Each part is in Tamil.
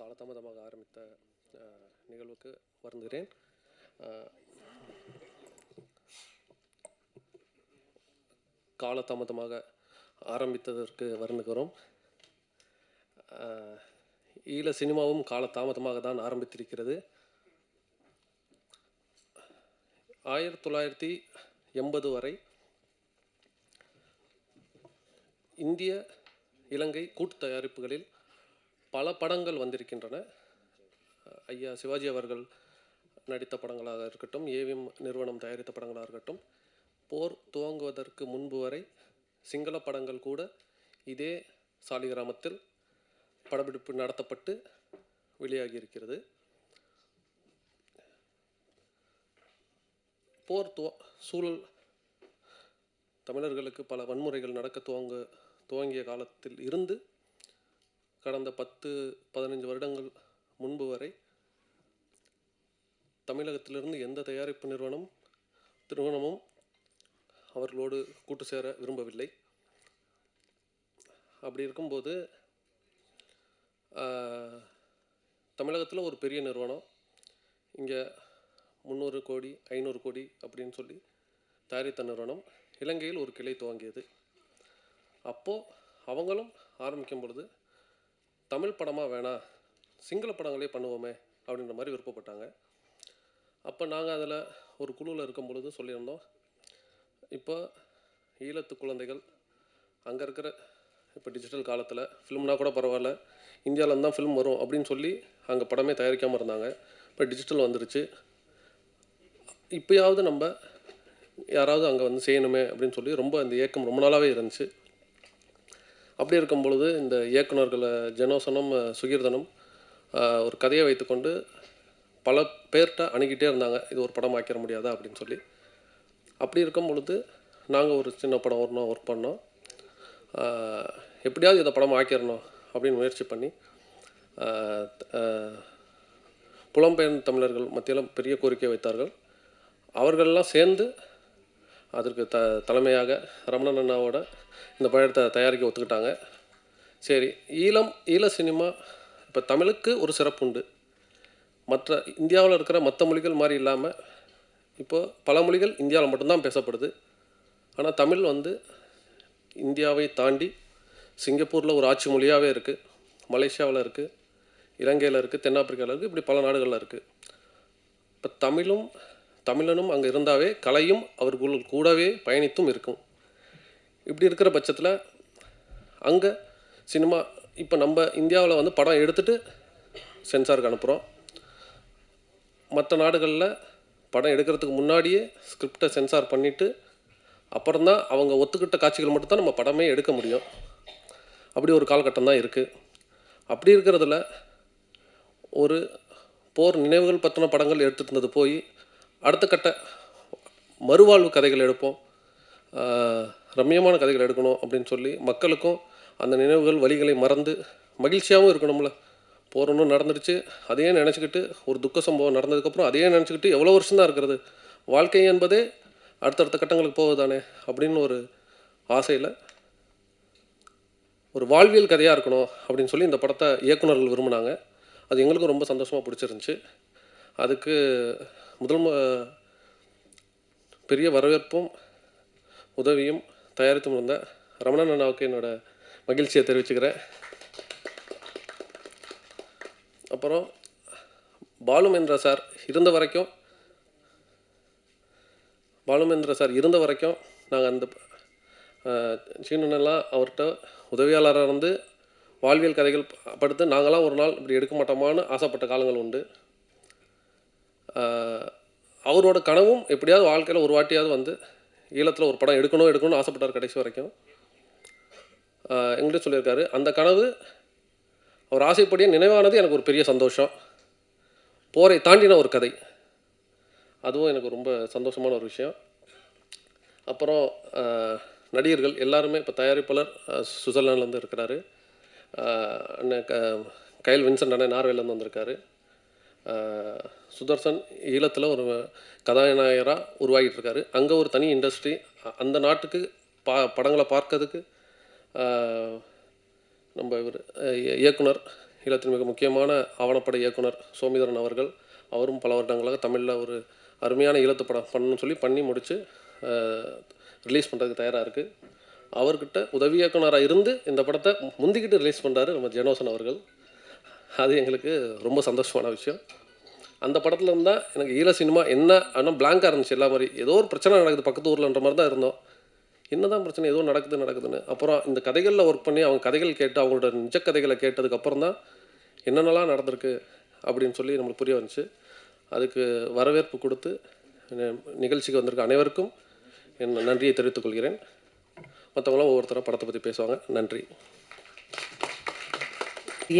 காலதாமதமாக ஆரம்பித்த நிகழ்வுக்கு வருந்துகிறேன். காலதாமதமாக ஆரம்பித்ததற்கு வருந்துகிறோம். ஈழ சினிமாவும் காலதாமதமாக தான் ஆரம்பித்திருக்கிறது. 1980 வரை இந்திய இலங்கை கூட்டு தயாரிப்புகளில் பல படங்கள் வந்திருக்கின்றன. ஐயா சிவாஜி அவர்கள் நடித்த படங்களாக இருக்கட்டும், ஏவிஎம் நிறுவனம் தயாரித்த படங்களாக இருக்கட்டும், போர் துவங்குவதற்கு முன்பு வரை சிங்கள படங்கள் கூட இதே சாலிகிராமத்தில் படப்பிடிப்பு நடத்தப்பட்டு வெளியாகி இருக்கிறது. போர் சூழல் தமிழர்களுக்கு பல வன்முறைகள் நடக்க துவங்கிய காலத்தில் இருந்து கடந்த 10-15 வருடங்கள் முன்பு வரை தமிழகத்திலிருந்து எந்த தயாரிப்பு நிறுவனமும் அவர்களோடு கூட்டு சேர விரும்பவில்லை. அப்படி இருக்கும்போது தமிழகத்தில் ஒரு பெரிய நிறுவனம் இங்கே 300 கோடி 500 கோடி அப்படின்னு சொல்லி தயாரித்த நிறுவனம் இலங்கையில் ஒரு கிளை துவங்கியது. அப்போது அவங்களும் ஆரம்பிக்கும் பொழுது தமிழ் படமாக வேணாம், சிங்கள படங்களே பண்ணுவோமே அப்படின்ற மாதிரி விருப்பப்பட்டாங்க. அப்போ நாங்கள் அதில் ஒரு குழுவில் இருக்கும் பொழுது சொல்லியிருந்தோம், இப்போ ஈழத்து குழந்தைகள் அங்கே இருக்கிற இப்போ டிஜிட்டல் காலத்தில் ஃபிலிம்னா கூட பரவாயில்ல, இந்தியாவிலேருந்து தான் ஃபிலிம் வரும் அப்படின்னு சொல்லி அங்கே படமே தயாரிக்காமல் இருந்தாங்க. இப்போ டிஜிட்டல் வந்துருச்சு, இப்போயாவது நம்ம யாராவது அங்கே வந்து செய்யணுமே அப்படின்னு சொல்லி ரொம்ப அந்த ஏக்கம் ரொம்ப நாளாகவே இருந்துச்சு. அப்படி இருக்கும் பொழுது இந்த இயக்குநர்களை ஜனோசனம் சுகீர்தனம் ஒரு கதையை வைத்துக்கொண்டு பல பேர்கிட்ட அணுகிட்டே இருந்தாங்க, இது ஒரு படம் ஆக்கிட முடியாதா அப்படின்னு சொல்லி. அப்படி இருக்கும் பொழுது நாங்கள் ஒரு சின்ன படம் ஒர்க் பண்ணோம். எப்படியாவது இதை படம் ஆக்கிடணும் அப்படின்னு முயற்சி பண்ணி புலம்பெயர்ந்த தமிழர்கள் மத்தியில் பெரிய கோரிக்கை வைத்தார்கள். அவர்களெல்லாம் சேர்ந்து அதற்கு தலைமையாக ரமணன் அண்ணாவோட இந்த படத்தை தயாரிக்க ஒத்துக்கிட்டாங்க. சரி, ஈழ சினிமா இப்போ தமிழுக்கு ஒரு சிறப்பு உண்டு. மற்ற இந்தியாவில் இருக்கிற மற்ற மொழிகள் மாதிரி இல்லாமல் இப்போ பல மொழிகள் இந்தியாவில் மட்டும்தான் பேசப்படுது. ஆனால் தமிழ் வந்து இந்தியாவை தாண்டி சிங்கப்பூரில் ஒரு ஆட்சி மொழியாகவே இருக்குது, மலேசியாவில் இருக்குது, இலங்கையில் இருக்குது, தென்னாப்பிரிக்காவில் இருக்குது, இப்படி பல நாடுகளில் இருக்குது. இப்போ தமிழனும் அங்கே இருந்தாவே கலையும் அவர்கள் கூடவே பயணித்தும் இருக்கும். இப்படி இருக்கிற பட்சத்தில் அங்கே சினிமா இப்போ நம்ம இந்தியாவில் வந்து படம் எடுத்துகிட்டு சென்சாருக்கு அனுப்புகிறோம். மற்ற நாடுகளில் படம் எடுக்கிறதுக்கு முன்னாடியே ஸ்கிரிப்டை சென்சார் பண்ணிவிட்டு அப்புறம்தான் அவங்க ஒத்துக்கிட்ட காட்சிகள் மட்டும்தான் நம்ம படமே எடுக்க முடியும். அப்படி ஒரு காலகட்டம் தான் இருக்குது. அப்படி இருக்கிறதுல ஒரு போர் நினைவுகள் பற்றின படங்கள் எடுத்துகிட்டு இருந்தது போய் அடுத்த கட்ட மறுவாழ்வு கதைகள் எடுப்போம், ரம்மியமான கதைகள் எடுக்கணும் அப்படின்னு சொல்லி மக்களுக்கும் அந்த நினைவுகள் வழிகளை மறந்து மகிழ்ச்சியாகவும் இருக்கணும்ல. போகிறோன்னு நடந்துடுச்சு, அதையே நினச்சிக்கிட்டு ஒரு துக்க சம்பவம் நடந்ததுக்கப்புறம் அதையே நினச்சிக்கிட்டு எவ்வளோ வருஷம்தான் இருக்கிறது, வாழ்க்கை என்பதே அடுத்தடுத்த கட்டங்களுக்கு போகுதானே அப்படின்னு ஒரு ஆசையில் ஒரு வாழ்வியல் கதையாக இருக்கணும் அப்படின்னு சொல்லி இந்த படத்தை இயக்குநர்கள் விரும்பினாங்க. அது எங்களுக்கும் ரொம்ப சந்தோஷமாக பிடிச்சிருந்துச்சி. அதுக்கு பெரிய வரவேற்பும் உதவியும் தயாரித்தும் இருந்த ரமணன் அண்ணாவுக்கு என்னோடய மகிழ்ச்சியை தெரிவிச்சுக்கிறேன். அப்புறம் பாலுமேந்திரா சார் இருந்த வரைக்கும் நாங்கள் அந்த சீனனெல்லாம் அவர்கிட்ட உதவியாளராக இருந்து வாழ்வியல் கதைகள் படுத்து நாங்களாம் ஒரு நாள் இப்படி எடுக்க மாட்டோமான்னு ஆசைப்பட்ட காலங்கள் உண்டு. அவரோட கனவும் எப்படியாவது வாழ்க்கையில் ஒரு வாட்டியாவது வந்து ஈழத்தில் ஒரு படம் எடுக்கணும்னு ஆசைப்பட்டார் கடைசி வரைக்கும். எங்கிட்ட சொல்லியிருக்காரு, அந்த கனவு அவர் ஆசைப்படியே நினைவானது எனக்கு ஒரு பெரிய சந்தோஷம். போரை தாண்டின ஒரு கதை, அதுவும் எனக்கு ரொம்ப சந்தோஷமான ஒரு விஷயம். அப்புறம் நடிகர்கள் எல்லாருமே இப்போ தயாரிப்பாளர் சுவிட்சர்லாண்ட்லேருந்து இருக்கிறாரு, அண்ணன் கயல் வின்சென்ட் அண்ணன் நார்வேலேருந்து வந்திருக்காரு, சுதர்சன் ஈழத்தில் ஒரு கதாநாயகராக உருவாகிட்டு இருக்காரு. அங்கே ஒரு தனி இண்டஸ்ட்ரி, அந்த நாட்டுக்கு படங்களை பார்க்கறதுக்கு நம்ம இவர் இயக்குனர் ஈழத்தின் மிக முக்கியமான ஆவணப்பட இயக்குனர் சோமிதரன் அவர்கள், அவரும் பல வருடங்களாக தமிழில் ஒரு அருமையான ஈழத்து படம் பண்ணணும்னு சொல்லி பண்ணி முடித்து ரிலீஸ் பண்ணுறதுக்கு தயாராக இருக்குது. அவர்கிட்ட உதவி இயக்குனராக இருந்து இந்த படத்தை முந்திக்கிட்டு ரிலீஸ் பண்ணுறாரு நம்ம ஜெனோசன் அவர்கள். அது எங்களுக்கு ரொம்ப சந்தோஷமான விஷயம். அந்த படத்தில் இருந்தால் எனக்கு ஈழ சினிமா என்ன ஆனால் பிளாங்காக இருந்துச்சு. எல்லா மாதிரி ஏதோ ஒரு பிரச்சனை நடக்குது பக்கத்து ஊரில்ன்ற மாதிரி தான் இருந்தோம். என்னதான் பிரச்சனை, ஏதோ நடக்குதுன்னு. அப்புறம் இந்த கதைகளில் ஒர்க் பண்ணி அவங்க கதைகள் கேட்டு அவங்களோட நிஜ கதைகளை கேட்டதுக்கப்புறம் தான் என்னென்னலாம் நடந்திருக்கு அப்படின்னு சொல்லி நம்மளுக்கு புரிய வந்துச்சு. அதுக்கு வரவேற்பு கொடுத்து நிகழ்ச்சிக்கு வந்திருக்க அனைவருக்கும் என் நன்றியை தெரிவித்துக் கொள்கிறேன். மற்றவங்களாம் ஒவ்வொருத்தரும் படத்தை பற்றி பேசுவாங்க. நன்றி.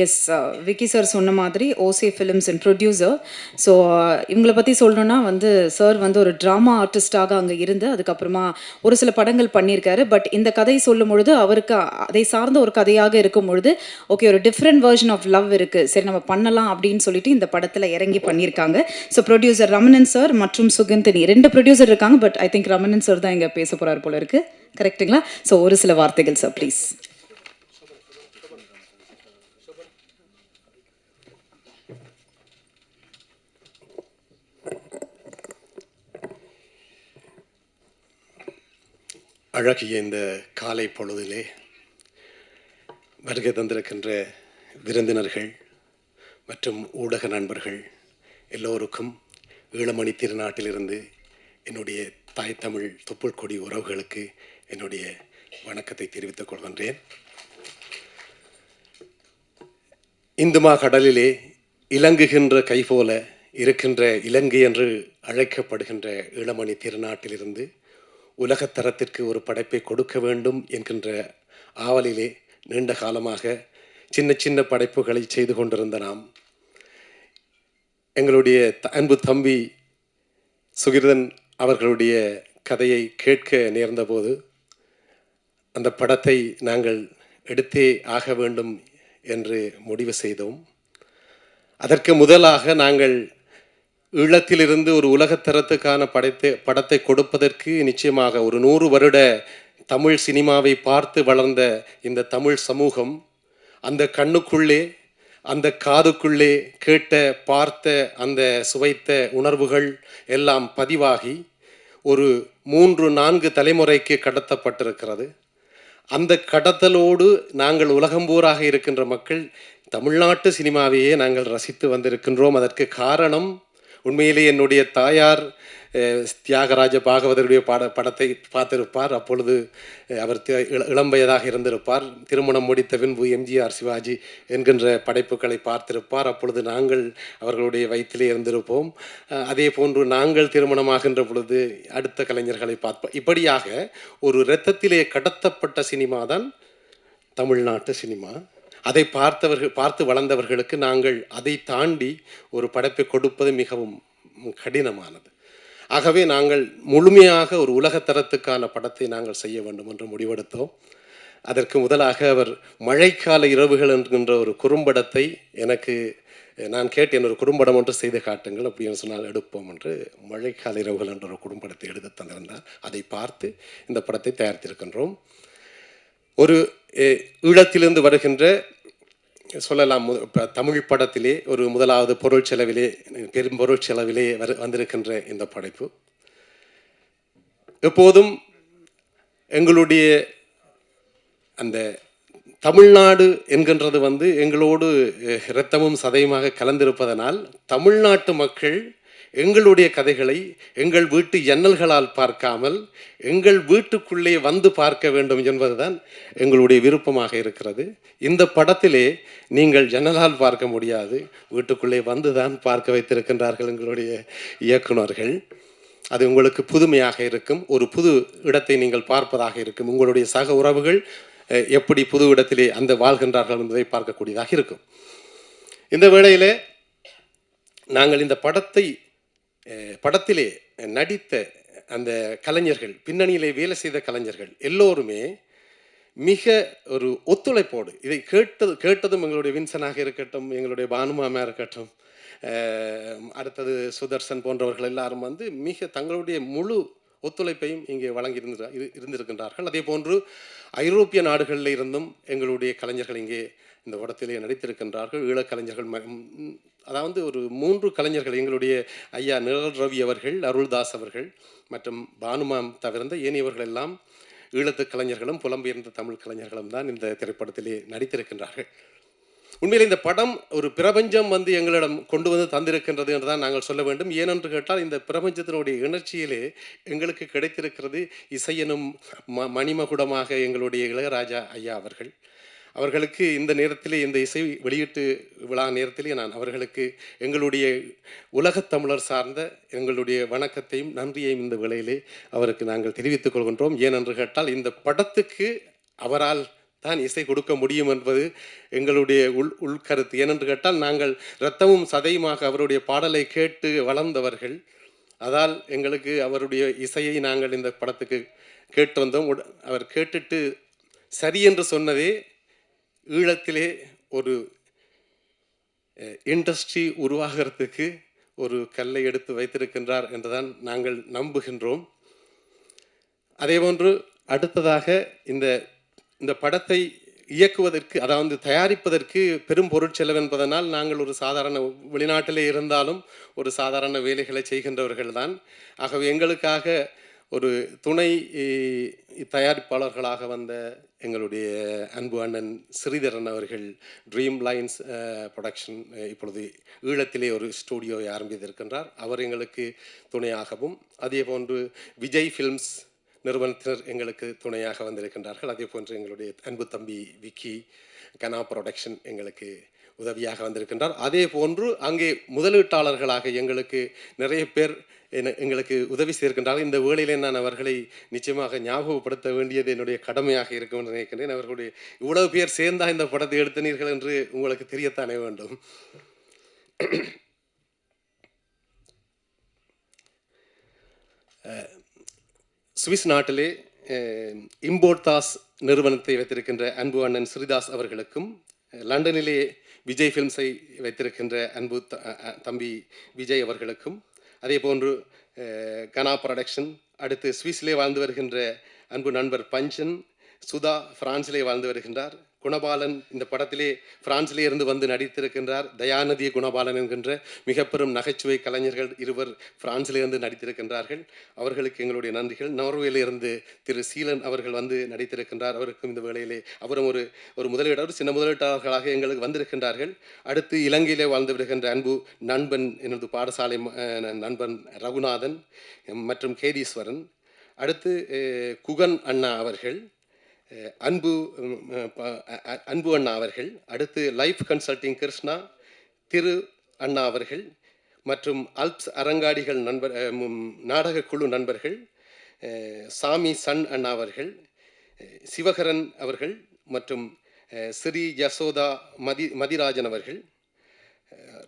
எஸ், விக்கி சார் சொன்ன மாதிரி Jose films and producer. So இவங்களை பற்றி சொல்லணுன்னா வந்து சார் வந்து ஒரு ட்ராமா ஆர்டிஸ்டாக அங்கே இருந்து அதுக்கப்புறமா ஒரு சில படங்கள் பண்ணியிருக்காரு. பட் இந்த கதை சொல்லும் பொழுது அவருக்கு அதை சார்ந்த ஒரு கதையாக இருக்கும் பொழுது ஓகே ஒரு டிஃப்ரெண்ட் வெர்ஷன் ஆஃப் லவ் இருக்குது, சரி நம்ம பண்ணலாம் அப்படின்னு சொல்லிட்டு இந்த படத்தில் இறங்கி பண்ணியிருக்காங்க. ஸோ ப்ரொடியூசர் ரமணன் சார் மற்றும் சுகந்தினி 2 ப்ரொடியூசர் இருக்காங்க. But I think Ramanan sir தான் இங்கே பேச போகிறார் போல இருக்குது. கரெக்டுங்களா? ஸோ ஒரு சில வார்த்தைகள் சார் ப்ளீஸ். அழகிய இந்த காலை பொழுதிலே வருகை தந்திருக்கின்ற விருந்தினர்கள் மற்றும் ஊடக நண்பர்கள் எல்லோருக்கும் ஈழமணி திருநாட்டிலிருந்து என்னுடைய தாய் தமிழ் தொப்புள் கொடி உறவுகளுக்கு என்னுடைய வணக்கத்தை தெரிவித்துக் கொள்கின்றேன். இந்துமா கடலிலே இலங்குகின்ற கை போல இருக்கின்ற இலங்கை என்று அழைக்கப்படுகின்ற ஈழமணி திருநாட்டிலிருந்து உலகத்தரத்திற்கு ஒரு படைப்பை கொடுக்க வேண்டும் என்கின்ற ஆவலிலே நீண்ட காலமாக சின்ன சின்ன படைப்புகளை செய்து கொண்டிருந்த நாம் எங்களுடைய அன்பு தம்பி சுகிர்தன் அவர்களுடைய கதையை கேட்க நேர்ந்தபோது அந்த படத்தை நாங்கள் எடுத்தே ஆக வேண்டும் என்று முடிவு செய்தோம். அதற்கு முதலாக நாங்கள் ஈழத்திலிருந்து ஒரு உலகத்தரத்துக்கான படத்தை கொடுப்பதற்கு நிச்சயமாக ஒரு 100 வருட தமிழ் சினிமாவை பார்த்து வளர்ந்த இந்த தமிழ் சமூகம் அந்த கண்ணுக்குள்ளே அந்த காதுக்குள்ளே கேட்ட பார்த்த அந்த சுவைத்த உணர்வுகள் எல்லாம் பதிவாகி ஒரு 3-4 தலைமுறைக்கு கடத்தப்பட்டிருக்கிறது. அந்த கடத்தலோடு நாங்கள் உலகம்பூராக இருக்கின்ற மக்கள் தமிழ்நாட்டு சினிமாவையே நாங்கள் ரசித்து வந்திருக்கின்றோம். அதற்கு காரணம் உண்மையிலே என்னுடைய தாயார் தியாகராஜ பாகவதருடைய படத்தை பார்த்திருப்பார். அப்பொழுது அவர் இளம் வயதாக இருந்திருப்பார். திருமணம் முடித்த பின்பு எம்ஜிஆர் சிவாஜி என்கின்ற படைப்புகளை பார்த்திருப்பார். அப்பொழுது நாங்கள் அவர்களுடைய வயிற்றிலே இருந்திருப்போம். அதே போன்று நாங்கள் திருமணமாகின்ற பொழுது அடுத்த கலைஞர்களை பார்ப்போம். இப்படியாக ஒரு இரத்தத்திலே கடத்தப்பட்ட சினிமா தான் தமிழ்நாட்டு சினிமா. அதை பார்த்து வளர்ந்தவர்களுக்கு நாங்கள் அதை தாண்டி ஒரு படைப்பை கொடுப்பது மிகவும் கடினமானது. ஆகவே நாங்கள் முழுமையாக ஒரு உலகத்தரத்துக்கான படத்தை நாங்கள் செய்ய வேண்டும் என்று முடிவெடுத்தோம். அதற்கு முதலாக அவர் மழைக்கால இரவுகள் என்கின்ற ஒரு குறும்படத்தை எனக்கு நான் கேட்டேன், ஒரு குறும்படம் ஒன்று செய்து காட்டுங்கள் அப்படின்னு சொன்னால் எடுப்போம் என்று மழைக்கால இரவுகள் என்ற ஒரு குறும்படத்தை எடுத்து தந்திருந்தார். அதை பார்த்து இந்த படத்தை தயாரித்திருக்கின்றோம். ஒரு ஈழத்திலிருந்து வருகின்ற சொல்லலாம் தமிழ் படத்திலே ஒரு முதலாவது பொருள் செலவிலே பெரும் பொருள் செலவிலே வந்திருக்கின்ற இந்த படைப்பு எப்போதும் எங்களுடைய அந்த தமிழ்நாடு என்கின்றது எங்களோடு இரத்தமும் சதையுமாக கலந்திருப்பதனால் தமிழ்நாட்டு மக்கள் எங்களுடைய கதைகளை எங்கள் வீட்டு ஜன்னல்களால் பார்க்காமல் எங்கள் வீட்டுக்குள்ளே வந்து பார்க்க வேண்டும் என்பதுதான் எங்களுடைய விருப்பமாக இருக்கிறது. இந்த படத்திலே நீங்கள் ஜன்னலால் பார்க்க முடியாது, வீட்டுக்குள்ளே வந்து தான் பார்க்க வைத்திருக்கின்றார்கள் எங்களுடைய இயக்குனர்கள். அது உங்களுக்கு புதுமையாக இருக்கும். ஒரு புது இடத்தை நீங்கள் பார்ப்பதாக இருக்கும். உங்களுடைய சக உறவுகள் எப்படி புது இடத்திலே அந்த வாழ்கின்றார்கள் என்பதை பார்க்கக்கூடியதாக இருக்கும். இந்த வேளையிலே நாங்கள் இந்த படத்திலே நடித்த அந்த கலைஞர்கள், பின்னணியிலே வேலை செய்த கலைஞர்கள் எல்லோருமே மிக ஒரு ஒத்துழைப்போடு இதை கேட்டதும் எங்களுடைய வின்சனாக இருக்கட்டும், எங்களுடைய பானுமாமா இருக்கட்டும், அடுத்தது சுதர்சன் போன்றவர்கள் எல்லாரும் மிக தங்களுடைய முழு ஒத்துழைப்பையும் இங்கே வழங்கி இருந்திருக்கின்றார்கள். அதே போன்று ஐரோப்பிய நாடுகளில் இருந்தும் எங்களுடைய கலைஞர்கள் இங்கே இந்த படத்திலே நடித்திருக்கின்றார்கள். ஈழக்கலைஞர்கள் அதாவது ஒரு 3 கலைஞர்கள், எங்களுடைய ஐயா நிழல் ரவி அவர்கள், அருள்தாஸ் அவர்கள் மற்றும் பானுமாம் தவிர்ந்த ஏனையவர்கள் எல்லாம் ஈழத்து கலைஞர்களும் புலம்பெயர்ந்த தமிழ் கலைஞர்களும் தான் இந்த திரைப்படத்திலே நடித்திருக்கின்றார்கள். உண்மையில் இந்த படம் ஒரு பிரபஞ்சம் எங்களிடம் கொண்டு வந்து தந்திருக்கின்றது என்று தான் நாங்கள் சொல்ல வேண்டும். ஏனென்று கேட்டால் இந்த பிரபஞ்சத்தினுடைய இணர்ச்சியிலே எங்களுக்கு கிடைத்திருக்கிறது இசையெனும் மணிமகுடமாக எங்களுடைய இளையராஜா ஐயா அவர்கள். அவர்களுக்கு இந்த நேரத்திலே, இந்த இசை வெளியீட்டு விழா நேரத்திலே நான் அவர்களுக்கு எங்களுடைய உலகத் தமிழர் சார்ந்த எங்களுடைய வணக்கத்தையும் நன்றியையும் இந்த வேளையிலே அவருக்கு நாங்கள் தெரிவித்துக் கொள்கின்றோம். ஏனென்று கேட்டால் இந்த படத்துக்கு அவரால் தான் இசை கொடுக்க முடியும் என்பது எங்களுடைய உள்கருத்து. ஏனென்று கேட்டால் நாங்கள் இரத்தமும் சதையுமாக அவருடைய பாடலை கேட்டு வளர்ந்தவர்கள். அதால் எங்களுக்கு அவருடைய இசையை நாங்கள் இந்த படத்துக்கு கேட்டு வந்தோம். அவர் கேட்டுட்டு சரி என்று சொன்னதே ஈழத்திலே ஒரு இண்டஸ்ட்ரி உருவாகிறதுக்கு ஒரு கல்லை எடுத்து வைத்திருக்கின்றார் என்றுதான் நாங்கள் நம்புகின்றோம். அதேபோன்று அடுத்ததாக இந்த படத்தை இயக்குவதற்கு, அதாவது தயாரிப்பதற்கு பெரும் பொருட்செலவு என்பதனால் நாங்கள் ஒரு சாதாரண வெளிநாட்டிலே இருந்தாலும் ஒரு சாதாரண வேலைகளை செய்கின்றவர்கள் தான். ஆகவே எங்களுக்காக ஒரு துணை தயாரிப்பாளர்களாக வந்த எங்களுடைய அன்பு அண்ணன் ஸ்ரீதரன் அவர்கள் ட்ரீம் லைன்ஸ் ப்ரொடக்ஷன் இப்பொழுது ஈழத்திலே ஒரு ஸ்டூடியோவை ஆரம்பித்திருக்கின்றார். அவர் எங்களுக்கு துணையாகவும், அதே போன்று விஜய் ஃபில்ம்ஸ் நிறுவனத்தினர் எங்களுக்கு துணையாக வந்திருக்கின்றார்கள். அதே போன்று எங்களுடைய அன்பு தம்பி விக்கி கனா ப்ரொடக்ஷன் எங்களுக்கு உதவியாக வந்திருக்கின்றார். அதே போன்று அங்கே முதலீட்டாளர்களாக எங்களுக்கு நிறைய பேர் எங்களுக்கு உதவி செய்திருக்கின்றார்கள். இந்த வேளையிலே நான் அவர்களை நிச்சயமாக ஞாபகப்படுத்த வேண்டியது என்னுடைய கடமையாக இருக்கும் என்று நினைக்கின்றேன். அவர்களுடைய இவ்வளவு பேர் சேர்ந்தா இந்த படத்தை எடுத்தனீர்கள் என்று உங்களுக்கு தெரியத்தானே வேண்டும். சுவிஸ் நாட்டிலே இம்போர்டாஸ் நிறுவனத்தை வைத்திருக்கின்ற அன்பு அண்ணன் ஸ்ரீதாஸ் அவர்களுக்கும், லண்டனிலே விஜய் ஃபில்ம்ஸை வைத்திருக்கின்ற அன்பு தம்பி விஜய் அவர்களுக்கும், அதே போன்று கனா ப்ரொடக்ஷன், அடுத்து சுவிஸிலே வாழ்ந்து வருகின்ற அன்பு நண்பர் பஞ்சன், சுதா பிரான்சிலே வாழ்ந்து வருகின்றார், குணபாலன் இந்த படத்திலே பிரான்சிலே இருந்து வந்து நடித்திருக்கின்றார். தயாநிதி குணபாலன் என்கின்ற மிக பெரும் நகைச்சுவை கலைஞர்கள் இருவர் பிரான்சிலே இருந்து நடித்திருக்கின்றார்கள். அவர்களுக்கு எங்களுடைய நன்றிகள். நார்வேலிருந்து திரு சீலன் அவர்கள் வந்து நடித்திருக்கின்றார். அவருக்கும் இந்த வேளையிலே அவரும் ஒரு முதலீட்டாளர், சின்ன முதலீட்டாளர்களாக எங்களுக்கு வந்திருக்கின்றார்கள். அடுத்து இலங்கையிலே வாழ்ந்து வருகின்ற அன்பு நண்பன், எனது பாடசாலை நண்பன் ரகுநாதன் மற்றும் கேதீஸ்வரன், அடுத்து குகன் அண்ணா அவர்கள், அன்பு அண்ணா அவர்கள், அடுத்து லைஃப் கன்சல்டிங் கிருஷ்ணா, திரு அண்ணா அவர்கள் மற்றும் அல்ப்ஸ் அரங்காடிகள் நாடக குழு நண்பர்கள், சாமி சன் அண்ணா அவர்கள், சிவகரன் அவர்கள் மற்றும் ஸ்ரீ யசோதா மதிராஜன் அவர்கள்,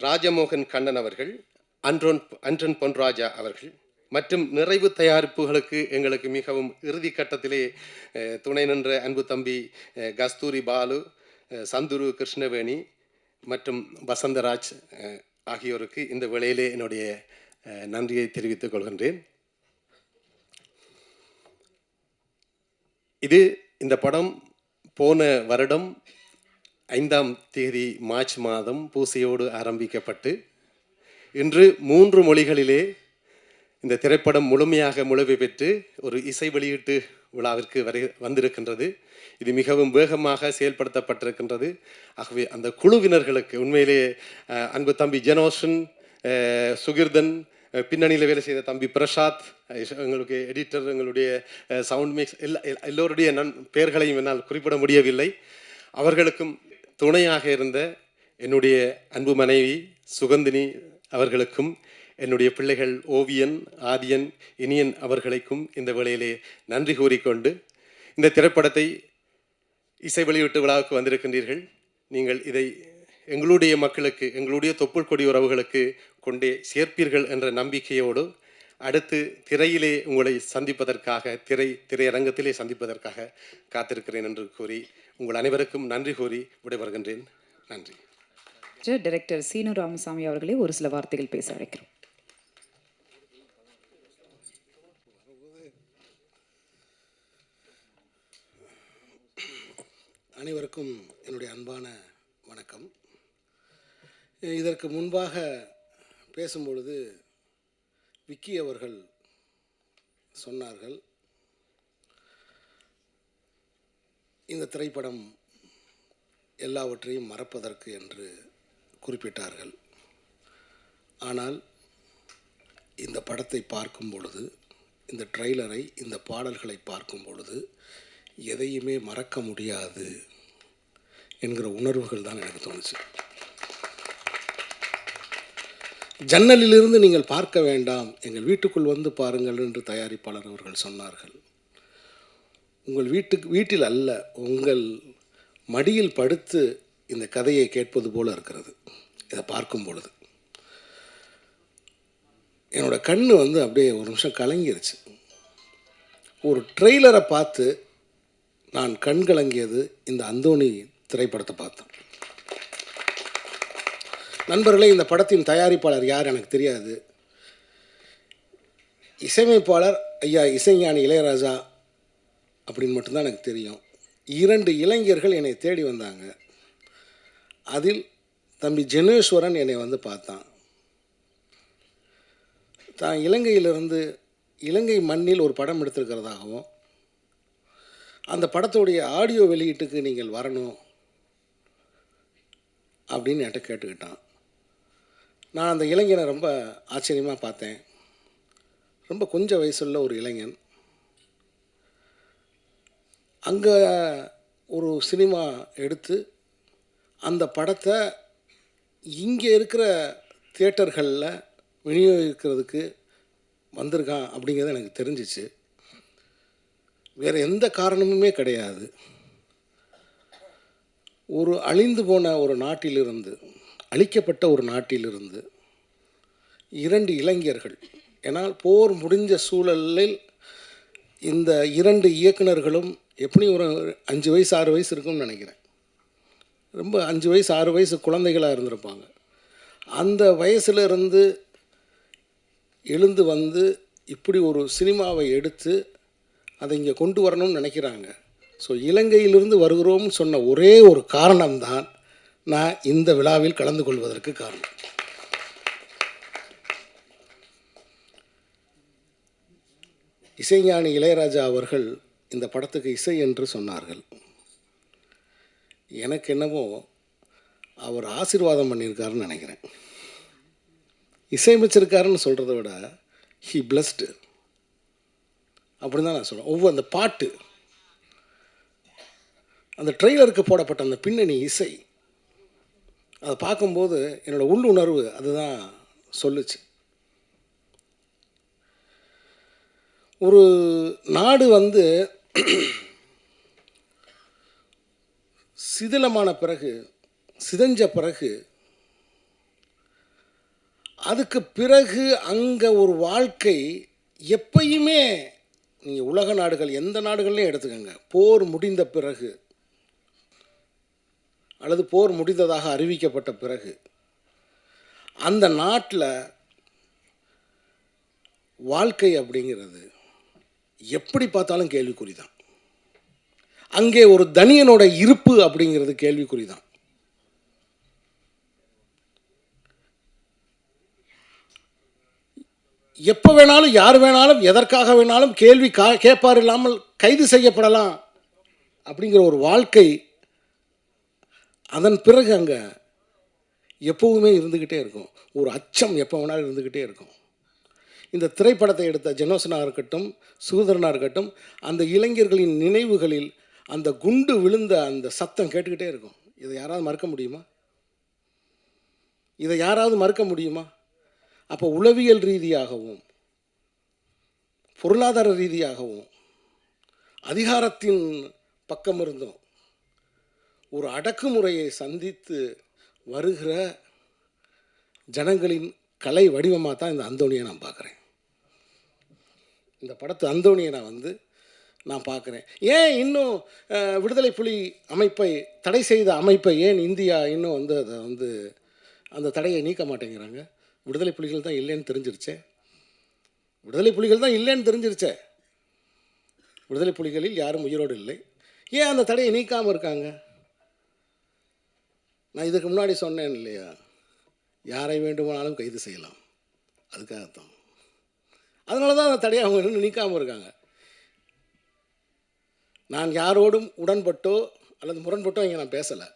ராஜமோகன் கண்ணன் அவர்கள், அன்றன் பொன்ராஜா அவர்கள் மற்றும் நிறைவு தயாரிப்புகளுக்கு எங்களுக்கு மிகவும் இறுதி கட்டத்திலே துணை நின்ற அன்பு தம்பி கஸ்தூரி பாலு, சந்துரு கிருஷ்ணவேணி மற்றும் வசந்தராஜ் ஆகியோருக்கு இந்த வேளையிலே என்னுடைய நன்றியை தெரிவித்துக் கொள்கின்றேன். இந்த படம் போன வருடம் 5ஆம் தேதி மார்ச் மாதம் பூசையோடு ஆரம்பிக்கப்பட்டு இன்று 3 மொழிகளிலே இந்த திரைப்படம் முழுமையாக மொழிபெயர்ப்பு பெற்று ஒரு இசை வெளியீட்டு விழாவிற்கு வந்திருக்கின்றது. இது மிகவும் வேகமாக செயல்படுத்தப்பட்டிருக்கின்றது. ஆகவே அந்த குழுவினர்களுக்கு உண்மையிலே அன்பு தம்பி ஜெனோஷன், சுகிர்தன், பின்னணியில் வேலை செய்த தம்பி பிரசாத், எங்களுக்கு எடிட்டர், எங்களுடைய சவுண்ட் மிக்ஸ் எல்லோருடைய பெயர்களையும் என்னால் குறிப்பிட முடியவில்லை. அவர்களுக்கும் துணையாக இருந்த என்னுடைய அன்பு மனைவி சுகந்தினி அவர்களுக்கும், என்னுடைய பிள்ளைகள் ஓவியன், ஆதியன், இனியன் அவர்களுக்கும் இந்த வேளையிலே நன்றி கூறிக்கொண்டு, இந்த திரைப்படத்தை இசை வெளியீட்டு விழாவுக்கு வந்திருக்கின்றீர்கள். நீங்கள் இதை எங்களுடைய மக்களுக்கு, எங்களுடைய தொப்புள் கொடி உறவுகளுக்கு கொண்டே சேர்ப்பீர்கள் என்ற நம்பிக்கையோடு அடுத்து திரையிலே உங்களை சந்திப்பதற்காக, திரையரங்கத்திலே சந்திப்பதற்காக காத்திருக்கிறேன் என்று கூறி உங்கள் அனைவருக்கும் நன்றி கூறி விடைபெறுகின்றேன். நன்றி. டைரக்டர் சீனு ராமசாமி அவர்களே ஒரு சில வார்த்தைகள் பேச அழைக்கிறோம். அனைவருக்கும் என்னுடைய அன்பான வணக்கம். இதற்கு முன்பாக பேசும்பொழுது விக்கி அவர்கள் சொன்னார்கள், இந்த திரைப்படம் எல்லாவற்றையும் மறப்பதற்கு என்று குறிப்பிட்டார்கள். ஆனால் இந்த படத்தை பார்க்கும் பொழுது, இந்த ட்ரெய்லரை, இந்த பாடல்களை பார்க்கும் பொழுது எதையுமே மறக்க முடியாது என்கிற உணர்வுகள் தான் எனக்கு தோணுச்சு. ஜன்னலிலிருந்து நீங்கள் பார்க்க வேண்டாம், எங்கள் வீட்டுக்குள் வந்து பாருங்கள் என்று தயாரிப்பாளர் அவர்கள் சொன்னார்கள். உங்கள் வீட்டில் அல்ல, உங்கள் மடியில் படுத்து இந்த கதையை கேட்பது போல இருக்கிறது. இதை பார்க்கும் பொழுது என்னோடய கண் அப்படியே ஒரு நிமிஷம் கலங்கிருச்சு. ஒரு ட்ரெய்லரை பார்த்து நான் கண் கலங்கியது இந்த அந்தோணி திரைப்படத்தை பார்த்தேன். நண்பர்களே, இந்த படத்தின் தயாரிப்பாளர் யார் எனக்கு தெரியாது. இசையமைப்பாளர் ஐயா இசைஞானி இளையராஜா அப்படின்னு மட்டும்தான் எனக்கு தெரியும். 2 இளைஞர்கள் என்னை தேடி வந்தாங்க. அதில் தம்பி ஜெனேஸ்வரன் என்னை பார்த்தான். தான் இலங்கையிலிருந்து, இலங்கை மண்ணில் ஒரு படம் எடுத்திருக்கிறதாகவும், அந்த படத்துடைய ஆடியோ வெளியீட்டுக்கு நீங்கள் வரணும் அப்படின்னு என்கிட்ட கேட்டுக்கிட்டான். நான் அந்த இளைஞனை ரொம்ப ஆச்சரியமாக பார்த்தேன். ரொம்ப கொஞ்சம் வயசுள்ள ஒரு இளைஞன். அங்கே ஒரு சினிமா எடுத்து அந்த படத்தை இங்கே இருக்கிற தியேட்டர்களில் விநியோகிக்கிறதுக்கு வந்திருக்கான் அப்படிங்கிறது எனக்கு தெரிஞ்சிச்சு. வேறு எந்த காரணமுமே கிடையாது. ஒரு அழிந்து போன ஒரு நாட்டிலிருந்து, அழிக்கப்பட்ட ஒரு நாட்டிலிருந்து 2 இளைஞர்கள், ஏன்னால் போர் முடிஞ்ச சூழலில் இந்த 2 இயக்குனர்களும் எப்படி ஒரு 5 வயசு 6 வயசு இருக்கும்னு நினைக்கிறேன். ரொம்ப 5 வயசு 6 வயசு குழந்தைகளாக இருந்திருப்பாங்க. அந்த வயசுலேருந்து எழுந்து வந்து இப்படி ஒரு சினிமாவை எடுத்து அதை இங்கே கொண்டு வரணும்னு நினைக்கிறாங்க. ஸோ இலங்கையிலிருந்து வருகிறோம்னு சொன்ன ஒரே ஒரு காரணம்தான் நான் இந்த விழாவில் கலந்து கொள்வதற்கு காரணம். இசைஞானி இளையராஜா அவர்கள் இந்த படத்துக்கு இசை என்று சொன்னார்கள். எனக்கு என்னவோ அவர் ஆசீர்வாதம் பண்ணியிருக்காருன்னு நினைக்கிறேன். இசையமைச்சிருக்காருன்னு சொல்கிறத விட ஹி பிளஸ்டு அப்படின்னு தான் நான் சொல்கிறேன். ஒவ்வொரு அந்த பாட்டு, அந்த ட்ரெய்லருக்கு போடப்பட்ட அந்த பின்னணி இசை, அதை பார்க்கும்போது என்னோடய உள்ளுணர்வு அதுதான் சொல்லுச்சு. ஒரு நாடு சிதிலமான பிறகு, சிதைஞ்ச பிறகு, அதுக்கு பிறகு அங்கே ஒரு வாழ்க்கை எப்பயுமே, நீங்கள் உலக நாடுகள் எந்த நாடுகள்லையும் எடுத்துக்கோங்க, போர் முடிந்த பிறகு அல்லது போர் முடிந்ததாக அறிவிக்கப்பட்ட பிறகு அந்த நாட்டில் வாழ்க்கை அப்படிங்கிறது எப்படி பார்த்தாலும் கேள்விக்குறி தான். அங்கே ஒரு தனியனோட இருப்பு அப்படிங்கிறது கேள்விக்குறி தான். எப்போ வேணாலும் யார் வேணாலும் எதற்காக வேணாலும் கேள்வி கேட்பார் இல்லாமல் கைது செய்யப்படலாம் அப்படிங்கிற ஒரு வாழ்க்கை அதன் பிறகு அங்கே எப்போவுமே இருந்துக்கிட்டே இருக்கும். ஒரு அச்சம் எப்போ வேணாலும் இருந்துக்கிட்டே இருக்கும். இந்த திரைப்படத்தை எடுத்த ஜெனோசனாக இருக்கட்டும், சுகதரனாக இருக்கட்டும், அந்த இளைஞர்களின் நினைவுகளில் அந்த குண்டு விழுந்த அந்த சத்தம் கேட்டுக்கிட்டே இருக்கும். இதை யாராவது மறக்க முடியுமா? இதை யாராவது மறக்க முடியுமா? அப்போ உளவியல் ரீதியாகவும் பொருளாதார ரீதியாகவும் அதிகாரத்தின் பக்கம் இருந்தும் ஒரு அடக்குமுறையை சந்தித்து வருகிற ஜனங்களின் கலை வடிவமாக தான் இந்த அந்தோணியை நான் பார்க்குறேன். இந்த படத்து அந்தோணியை நான் பார்க்குறேன். ஏன் இன்னும் விடுதலை புலி அமைப்பை தடை செய்த அமைப்பை ஏன் இந்தியா இன்னும் அதை அந்த தடையை நீக்க மாட்டேங்கிறாங்க? விடுதலை புலிகள் தான் இல்லைன்னு தெரிஞ்சிருச்சே. விடுதலை புலிகள் தான் இல்லைன்னு தெரிஞ்சிருச்சே. விடுதலை புலிகளில் யாரும் உயிரோடு இல்லை. ஏன் அந்த தடையை நீக்காமல் இருக்காங்க? நான் இதுக்கு முன்னாடி சொன்னேன் இல்லையா, யாரை வேண்டுமானாலும் கைது செய்யலாம், அதுக்காகத்தான். அதனால தான் அந்த தடையை அவங்க இன்னும் நீக்காமல் இருக்காங்க. நான் யாரோடும் உடன்பட்டோ அல்லது முரண்பட்டோ இங்கே நான் பேசலை,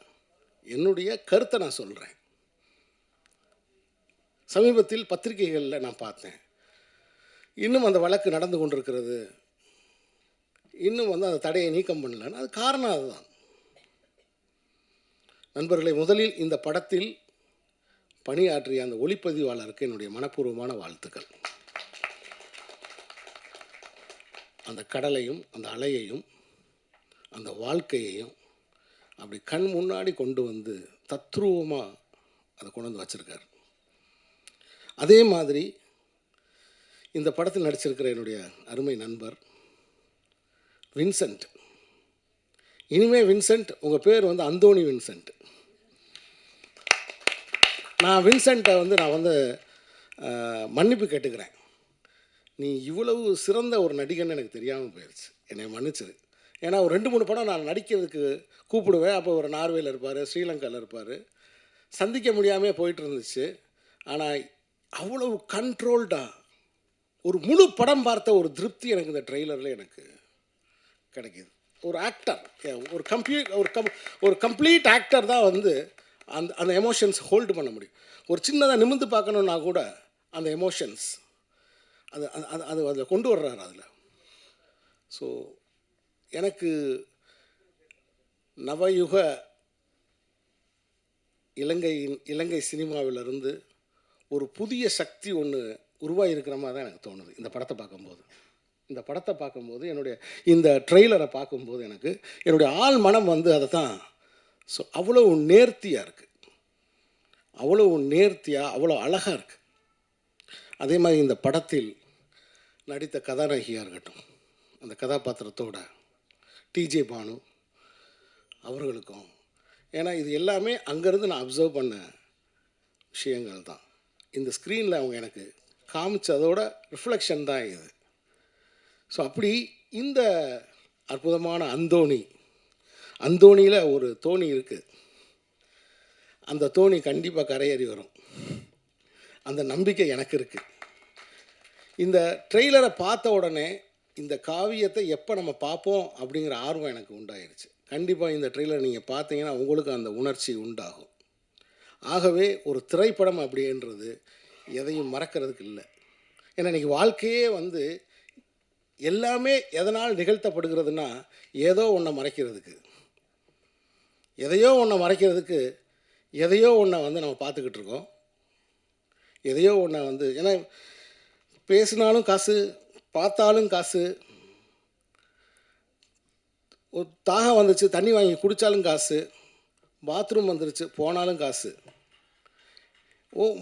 என்னுடைய கருத்தை நான் சொல்கிறேன். சமீபத்தில் பத்திரிகைகளில் நான் பார்த்தேன், இன்னும் அந்த வழக்கு நடந்து கொண்டிருக்கிறது, இன்னும் அந்த தடையை நீக்கம் பண்ணலன்னு. அது காரணம் அதுதான். நண்பர்களை, முதலில் இந்த படத்தில் பணியாற்றிய அந்த ஒளிப்பதிவாளருக்கு என்னுடைய மனப்பூர்வமான வாழ்த்துக்கள். அந்த கடலையும் அந்த அலையையும் அந்த வாழ்க்கையையும் அப்படி கண் முன்னாடி கொண்டு வந்து தத்ரூபமாக அதை கொண்டு வந்து வச்சுருக்கார். அதே மாதிரி இந்த படத்தில் நடிச்சிருக்கிற என்னுடைய அருமை நண்பர் வின்சென்ட். இனிமேல் வின்சென்ட், உங்கள் பேர் அந்தோணி வின்சென்ட். நான் வின்சென்ட்டை நான் மன்னிப்பு கேட்டுக்கிறேன். நீ இவ்வளவு சிறந்த ஒரு நடிகன்னு எனக்கு தெரியாமல் போயிடுச்சு, என்னை மன்னிச்சிரு. ஏன்னா ஒரு 2-3 படம் நான் நடிக்கிறதுக்கு கூப்பிடுவேன். அப்போ ஒரு நார்வேயில் இருப்பார், ஸ்ரீலங்காவில் இருப்பார், சந்திக்க முடியாமல் போயிட்டு இருந்துச்சு. ஆனால் அவ்வளவு கண்ட்ரோல்டாக ஒரு முழு படம் பார்த்த ஒரு திருப்தி எனக்கு இந்த ட்ரெய்லரில் எனக்கு கிடைக்கிது. ஒரு ஆக்டர், ஒரு கம்ப்ளீட் ஆக்டர் தான் அந்த அந்த எமோஷன்ஸ் ஹோல்டு பண்ண முடியும். ஒரு சின்னதாக நிமிர்ந்து பார்க்கணுன்னா கூட அந்த எமோஷன்ஸ் அது அது அது அதில் கொண்டு வர்றாரு அதில். ஸோ எனக்கு நவயுக இலங்கை சினிமாவிலிருந்து ஒரு புதிய சக்தி ஒன்று உருவாகிருக்கிற மாதிரி தான் எனக்கு தோணுது இந்த படத்தை பார்க்கும்போது. என்னுடைய இந்த ட்ரெய்லரை பார்க்கும்போது எனக்கு என்னுடைய ஆள் மனம் அதை தான். ஸோ அவ்வளோ நேர்த்தியாக இருக்குது, அவ்வளோ அழகாக இருக்குது. அதே மாதிரி இந்த படத்தில் நடித்த கதாநாயகியாக இருக்கட்டும், அந்த கதாபாத்திரத்தோட டிஜே பானு அவர்களுக்கும், ஏன்னா இது எல்லாமே அங்கேருந்து நான் அப்சர்வ் பண்ண விஷயங்கள் தான். இந்த ஸ்க்ரீனில் அவங்க எனக்கு காமிச்சதோட ரிஃப்ளெக்ஷன் தான் இது. ஸோ அப்படி இந்த அற்புதமான அந்தோணியில் ஒரு தோணி இருக்குது. அந்த தோணி கண்டிப்பாக கரையேறி வரும், அந்த நம்பிக்கை எனக்கு இருக்குது. இந்த ட்ரெய்லரை பார்த்த உடனே இந்த காவியத்தை எப்போ நம்ம பார்ப்போம் அப்படிங்கிற ஆர்வம் எனக்கு உண்டாயிருச்சு. கண்டிப்பாக இந்த ட்ரெய்லர் நீங்கள் பார்த்தீங்கன்னா உங்களுக்கு அந்த உணர்ச்சி உண்டாகும். ஆகவே ஒரு திரைப்படம் அப்படின்றது எதையும் மறக்கிறதுக்கு இல்லை. ஏன்னா இன்றைக்கி வாழ்க்கையே எல்லாமே எதனால் நிகழ்த்தப்படுகிறதுனா ஏதோ ஒன்றை மறைக்கிறதுக்கு, எதையோ ஒன்றை நம்ம பார்த்துக்கிட்டு இருக்கோம். எதையோ ஒன்றை ஏன்னா பேசினாலும் காசு, பார்த்தாலும் காசு, ஒரு தாகம் வந்துச்சு தண்ணி வாங்கி குடித்தாலும் காசு, பாத்ரூம் வந்துருச்சு போனாலும் காசு.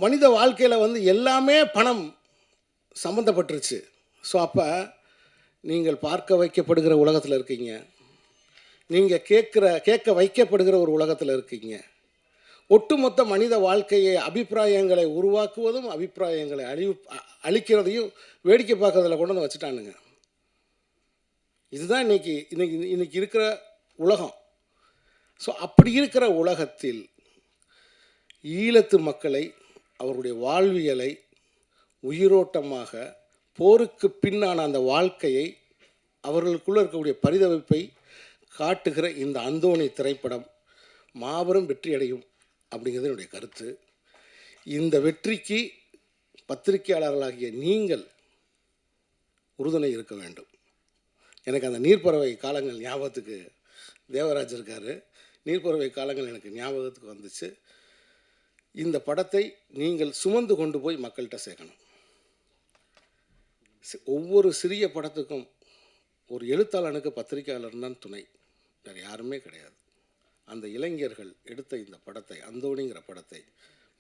மனித வாழ்க்கையில் எல்லாமே பணம் சம்மந்தப்பட்டுருச்சு. ஸோ அப்போ நீங்கள் பார்க்க வைக்கப்படுகிற உலகத்தில் இருக்கீங்க, நீங்கள் கேட்க வைக்கப்படுகிற ஒரு உலகத்தில் இருக்கீங்க. ஒட்டுமொத்த மனித வாழ்க்கையை அபிப்பிராயங்களை உருவாக்குவதும் அபிப்பிராயங்களை அழிக்கிறதையும் வேடிக்கை பார்க்கறதில் கொண்டு வந்து வச்சுட்டானுங்க. இதுதான் இன்னைக்கு இருக்கிற உலகம். ஸோ அப்படி இருக்கிற உலகத்தில் ஈழத்து மக்களை, அவருடைய வாழ்வியலை உயிரோட்டமாக, போருக்கு பின்னான அந்த வாழ்க்கையை, அவர்களுக்குள்ளே இருக்கக்கூடிய பரிதவிப்பை காட்டுகிற இந்த அந்தோணி திரைப்படம் மாபெரும் வெற்றியடையும் அப்படிங்கிறது என்னுடைய கருத்து. இந்த வெற்றிக்கு பத்திரிகையாளர்களாகிய நீங்கள் உறுதுணை இருக்க வேண்டும். எனக்கு அந்த நீர்ப்பறவை காலங்கள் ஞாபகத்துக்கு, தேவராஜ் இருக்கார், நீர்ப்பறவை காலங்கள் எனக்கு ஞாபகத்துக்கு வந்துச்சு. இந்த படத்தை நீங்கள் சுமந்து கொண்டு போய் மக்கள்கிட்ட சேர்க்கணும். ஒவ்வொரு சிறிய படத்துக்கும் ஒரு எழுத்தாளனுக்கு பத்திரிகையாளர் தான் துணை, வேறு யாருமே கிடையாது. அந்த இளைஞர்கள் எடுத்த இந்த படத்தை, அந்தோணிங்கிற படத்தை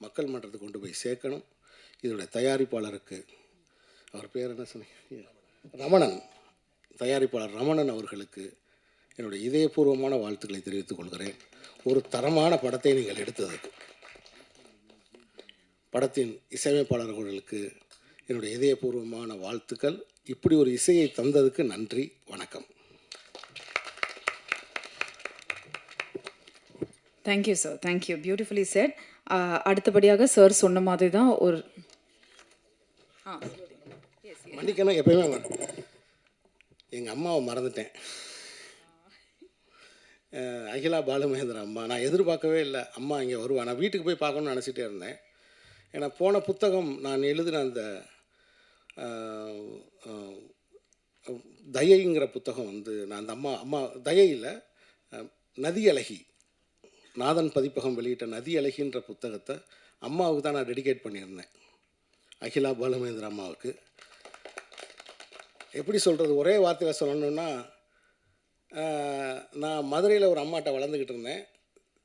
மக்கள் மன்றத்துக்கு கொண்டு போய் சேர்க்கணும். இதனுடைய தயாரிப்பாளருக்கு, அவர் பேர் என்ன சொன்னீங்க, ரமணன், தயாரிப்பாளர் ரமணன் அவர்களுக்கு என்னுடைய இதயபூர்வமான வாழ்த்துக்களை தெரிவித்துக் கொள்கிறேன். ஒரு தரமான படத்தை நீங்கள் எடுத்ததுக்கு. படத்தின் இசையமைப்பாளர்களுக்கு என்னுடைய இதயபூர்வமான வாழ்த்துக்கள். இப்படி ஒரு இசையை தந்ததுக்கு நன்றி, வணக்கம். Thank you sir, thank you, beautifully set. அடுத்தபடியாக சார் சொன்ன மாதிரி தான் ஒரு மன்னிக்கணும், எப்பயுமே எங்கள் அம்மாவை மறந்துட்டேன். அகிலா பாலுமகேந்திரன் அம்மா. நான் எதிர்பார்க்கவே இல்லை அம்மா இங்கே வருவா. நான் வீட்டுக்கு போய் பார்க்கணும்னு நினச்சிட்டே இருந்தேன். ஏன்னா போன புத்தகம் நான் எழுதின அந்த தயைங்கிற புத்தகம் வந்து நான் அந்த அம்மா அம்மா தயை இல்லை, நதி அழகி, நாதன் பதிப்பகம் வெளியிட்ட நதி அழகின்ற புத்தகத்தை அம்மாவுக்கு தான் நான் டெடிகேட் பண்ணியிருந்தேன், அகிலா பாலுமகேந்திர அம்மாவுக்கு. எப்படி சொல்கிறது, ஒரே வார்த்தையில் சொல்லணுன்னா, நான் மதுரையில் ஒரு அம்மாட்ட வளர்ந்துக்கிட்டு இருந்தேன்.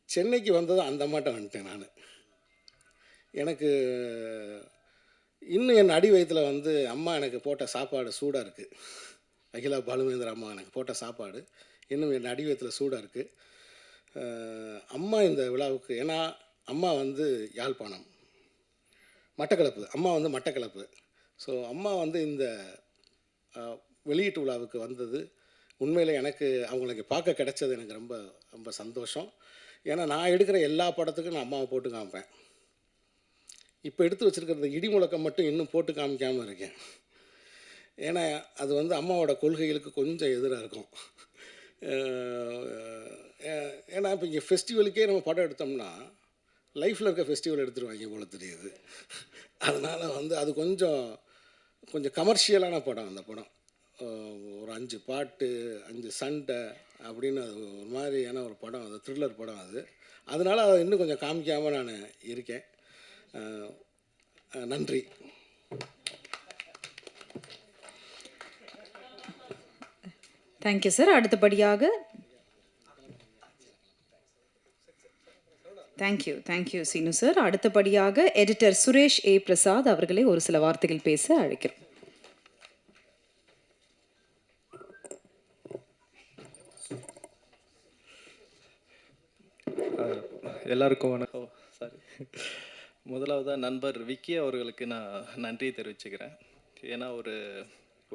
சென்னைக்கு வந்ததும் அந்த அம்மாட்ட வந்துட்டேன் நான். எனக்கு இன்னும் என் அடி வயிற்றில் வந்து அம்மா எனக்கு போட்ட சாப்பாடு சூடாக இருக்குது. அகிலா பாலுமகேந்திர அம்மா எனக்கு போட்ட சாப்பாடு இன்னும் என் அடி வயிற்றில் சூடாக இருக்குது. அம்மா இந்த விழாவுக்கு, ஏன்னா அம்மா வந்து யாழ்ப்பாணம், மட்டக்களப்பு, அம்மா வந்து மட்டக்களப்பு. ஸோ அம்மா வந்து இந்த வெளியீட்டு விழாவுக்கு வந்தது உண்மையில் எனக்கு அவங்களுக்கு பார்க்க கிடைச்சது எனக்கு ரொம்ப ரொம்ப சந்தோஷம். ஏன்னா நான் எடுக்கிற எல்லா படத்துக்கும் நான் அம்மாவை போட்டு காமிப்பேன். இப்போ எடுத்து வச்சுருக்கிறது இடி முழக்கம் மட்டும் இன்னும் போட்டு காமிக்காமல் இருக்கேன். ஏன்னா அது வந்து அம்மாவோட கொள்கைகளுக்கு கொஞ்சம் எதிராக இருக்கும். ஏன்னா இப்போ இங்கே ஃபெஸ்டிவலுக்கே நம்ம படம் எடுத்தோம்னா லைஃப்பில் இருக்க ஃபெஸ்டிவல் எடுத்துருவாங்க போல தெரியுது. அதனால் வந்து அது கொஞ்சம் கமர்ஷியலான படம். அந்த படம் ஒரு 5 பாட்டு 5 சண்டை அப்படின்னு அது ஒரு மாதிரியான ஒரு படம், அது த்ரில்லர் படம் அது. அதனால் அதை இன்னும் கொஞ்சம் காமிக்காமல் நான் இருக்கேன். நன்றி. Thank you sir. அடுத்தபடியாக தேங்க்யூ சீனு சார். அடுத்தபடியாக எடிட்டர் சுரேஷ் ஏ பிரசாத் அவர்களை ஒரு சில வார்த்தைகள் பேச அழைக்கிறோம். எல்லாருக்கும் வணக்கம். சாரி, முதலாவதாக நண்பர் விக்கி அவர்களுக்கு நான் நன்றி தெரிவிச்சுக்கிறேன். ஏன்னா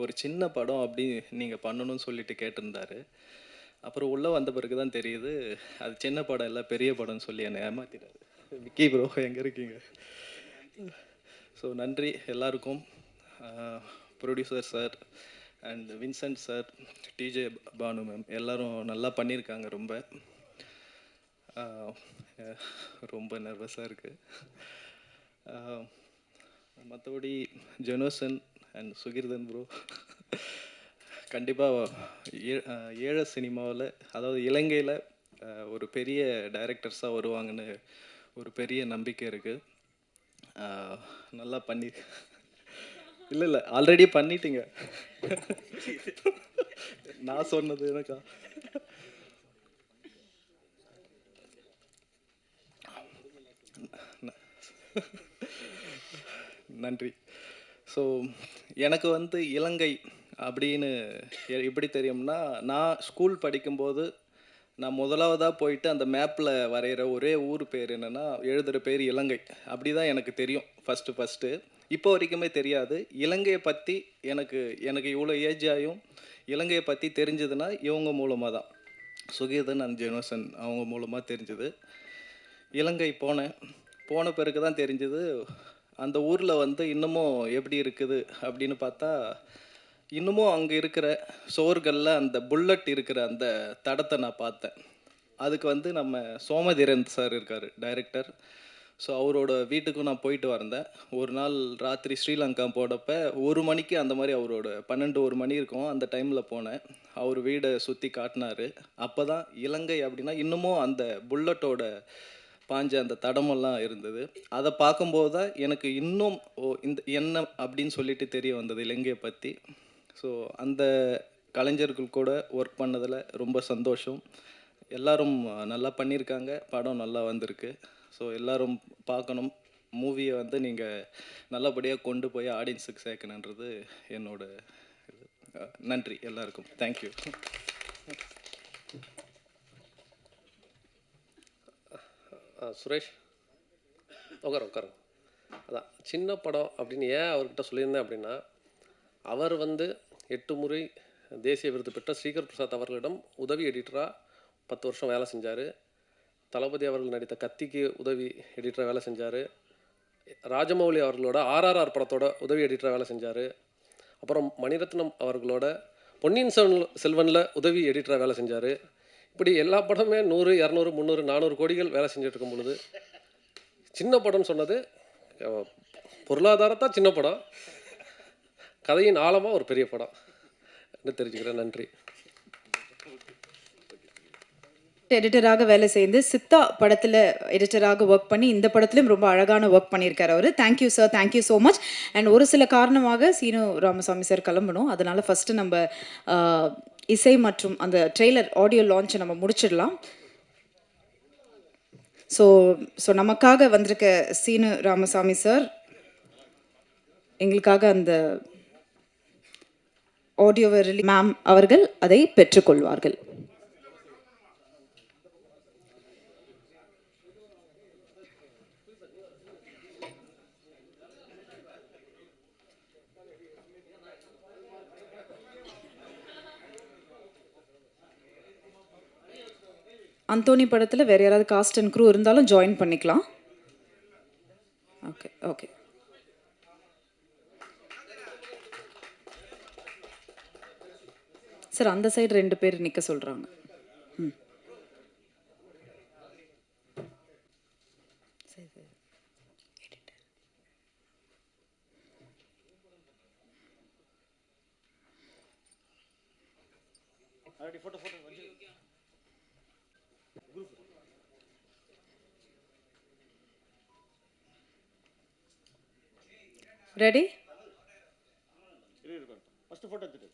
ஒரு சின்ன படம் அப்படி நீங்கள் பண்ணணும்னு சொல்லிட்டு கேட்டிருந்தாரு. அப்புறம் உள்ளே வந்த பிறகு தான் தெரியுது அது சின்ன படம் இல்லை, பெரிய படம்னு சொல்லி என்னை ஏமாத்திட்டாரு. விக்கி ப்ரோ எங்கே இருக்கீங்க? ஸோ நன்றி எல்லாருக்கும். Producer sir and Vincent sir, TJ Bhanu ma'am எல்லோரும் நல்லா பண்ணியிருக்காங்க. ரொம்ப நர்வஸாக இருக்குது. மற்றபடி ஜெனோசன் அண்ட் சுகிர்தன் ப்ரோ கண்டிப்பாக ஈழ சினிமாவில், அதாவது இலங்கையில் ஒரு பெரிய டைரக்டர்ஸாக வருவாங்கன்னு ஒரு பெரிய நம்பிக்கை இருக்குது. நல்லா பண்ணி இல்லை ஆல்ரெடி பண்ணிட்டீங்க. நான் சொன்னது எனக்கா? நன்றி. ஸோ எனக்கு வந்து இலங்கை அப்படின்னு எப்படி தெரியும்னா, நான் ஸ்கூல் படிக்கும்போது நான் முதலாவதாக போயிட்டு அந்த மேப்பில் வரைகிற ஒரே ஊர் பேர் என்னென்னா, எழுதுகிற பேர் இலங்கை. அப்படி தான் எனக்கு தெரியும் ஃபஸ்ட்டு. இப்போ வரைக்குமே தெரியாது. இலங்கையை பற்றி எனக்கு இவ்வளோ ஏஜ் ஆகியும் இலங்கையை பற்றி தெரிஞ்சதுன்னா இவங்க மூலமாக தான், சுகீர்தன் அண்ட் ஜெனோசன் அவங்க மூலமாக தெரிஞ்சுது. இலங்கை போன பிறகு தான் தெரிஞ்சது அந்த ஊரில் வந்து இன்னமும் எப்படி இருக்குது அப்படின்னு பார்த்தா, இன்னமும் அங்கே இருக்கிற சோர்களில் அந்த புல்லட் இருக்கிற அந்த தடத்தை நான் பார்த்தேன். அதுக்கு வந்து நம்ம சோமதீரன் சார் இருக்கார், டைரக்டர். ஸோ அவரோட வீட்டுக்கும் நான் போயிட்டு வந்தேன். ஒரு நாள் ராத்திரி ஸ்ரீலங்கா போனப்போ 1 மணிக்கு அந்த மாதிரி அவரோட 12-1 மணி இருக்கும் அந்த டைமில் போனேன். அவர் வீடை சுற்றி காட்டினார். அப்போ தான் இலங்கை அப்படின்னா இன்னமும் அந்த புல்லட்டோட பாஞ்ச அந்த தடமெல்லாம் இருந்தது. அதை பார்க்கும்போது தான் எனக்கு இன்னும் இந்த என்ன அப்படின்னு சொல்லிட்டு தெரிய வந்தது இலங்கையை பற்றி. ஸோ அந்த கலைஞர்கள் கூட ஒர்க் பண்ணதில் ரொம்ப சந்தோஷம். எல்லோரும் நல்லா பண்ணியிருக்காங்க, படம் நல்லா வந்திருக்கு. ஸோ எல்லோரும் பார்க்கணும். மூவியை வந்து நீங்கள் நல்லபடியாக கொண்டு போய் ஆடியன்ஸுக்கு சேர்க்கணுன்றது என்னோட இது. நன்றி எல்லாருக்கும். தேங்க்யூ. சுரேஷ் உட்காருங்க. அதான் சின்ன படம் அப்படின்னு ஏன் அவர்கிட்ட சொல்லியிருந்தேன் அப்படின்னா, அவர் வந்து 8 முறை தேசிய விருது பெற்ற ஸ்ரீகர் பிரசாத் அவர்களிடம் உதவி எடிட்டராக 10 வருஷம் வேலை செஞ்சார். தளபதி அவர்கள் நடித்த கத்திக்கு உதவி எடிட்டராக வேலை செஞ்சார். ராஜமௌலி அவர்களோட ஆர்ஆர்ஆர் படத்தோட உதவி எடிட்டராக வேலை செஞ்சார். அப்புறம் மணிரத்னம் அவர்களோட பொன்னியின் செல்வனில் உதவி எடிட்டராக வேலை செஞ்சார். இப்படி எல்லா படமே 100, 200, 300, 400 கோடிகள் வேலை செஞ்சுட்டு இருக்கும் பொழுது சின்ன படம்னு சொன்னது பொருளாதாரத்தான் சின்ன படம், கதையின் ஆழமாக ஒரு பெரிய படம் தெரிஞ்சுக்கிறேன். நன்றி. எடிட்டராக வேலை செய்து சித்தா படத்தில் எடிட்டராக ஒர்க் பண்ணி இந்த படத்துலையும் ரொம்ப அழகான ஒர்க் பண்ணியிருக்காரு அவர். Thank you sir, thank you so much. And ஒரு சில காரணமாக சீனு ராமசாமி சார் கிளம்பணும். அதனால் ஃபஸ்ட்டு நம்ம இசை மற்றும் அந்த ட்ரெய்லர் ஆடியோ லான்ச்சை நம்ம முடிச்சிடலாம். ஸோ நமக்காக வந்திருக்க சீனு ராமசாமி சார் எங்களுக்காக அந்த ஆடியோவை மேம் அவர்கள் அதை பெற்றுக்கொள்வார்கள். அந்தோனி படத்தில் வேறு யாராவது காஸ்ட் அண்ட் க்ரூ இருந்தாலும் ஜாயின் பண்ணிக்கலாம். Okay okay. சார் அந்த சைடு 2 பேர் நிற்க சொல்கிறாங்க. ம் சரி சரி. ரெடி? ஃபர்ஸ்ட் போட்டோ எடுத்துட்டு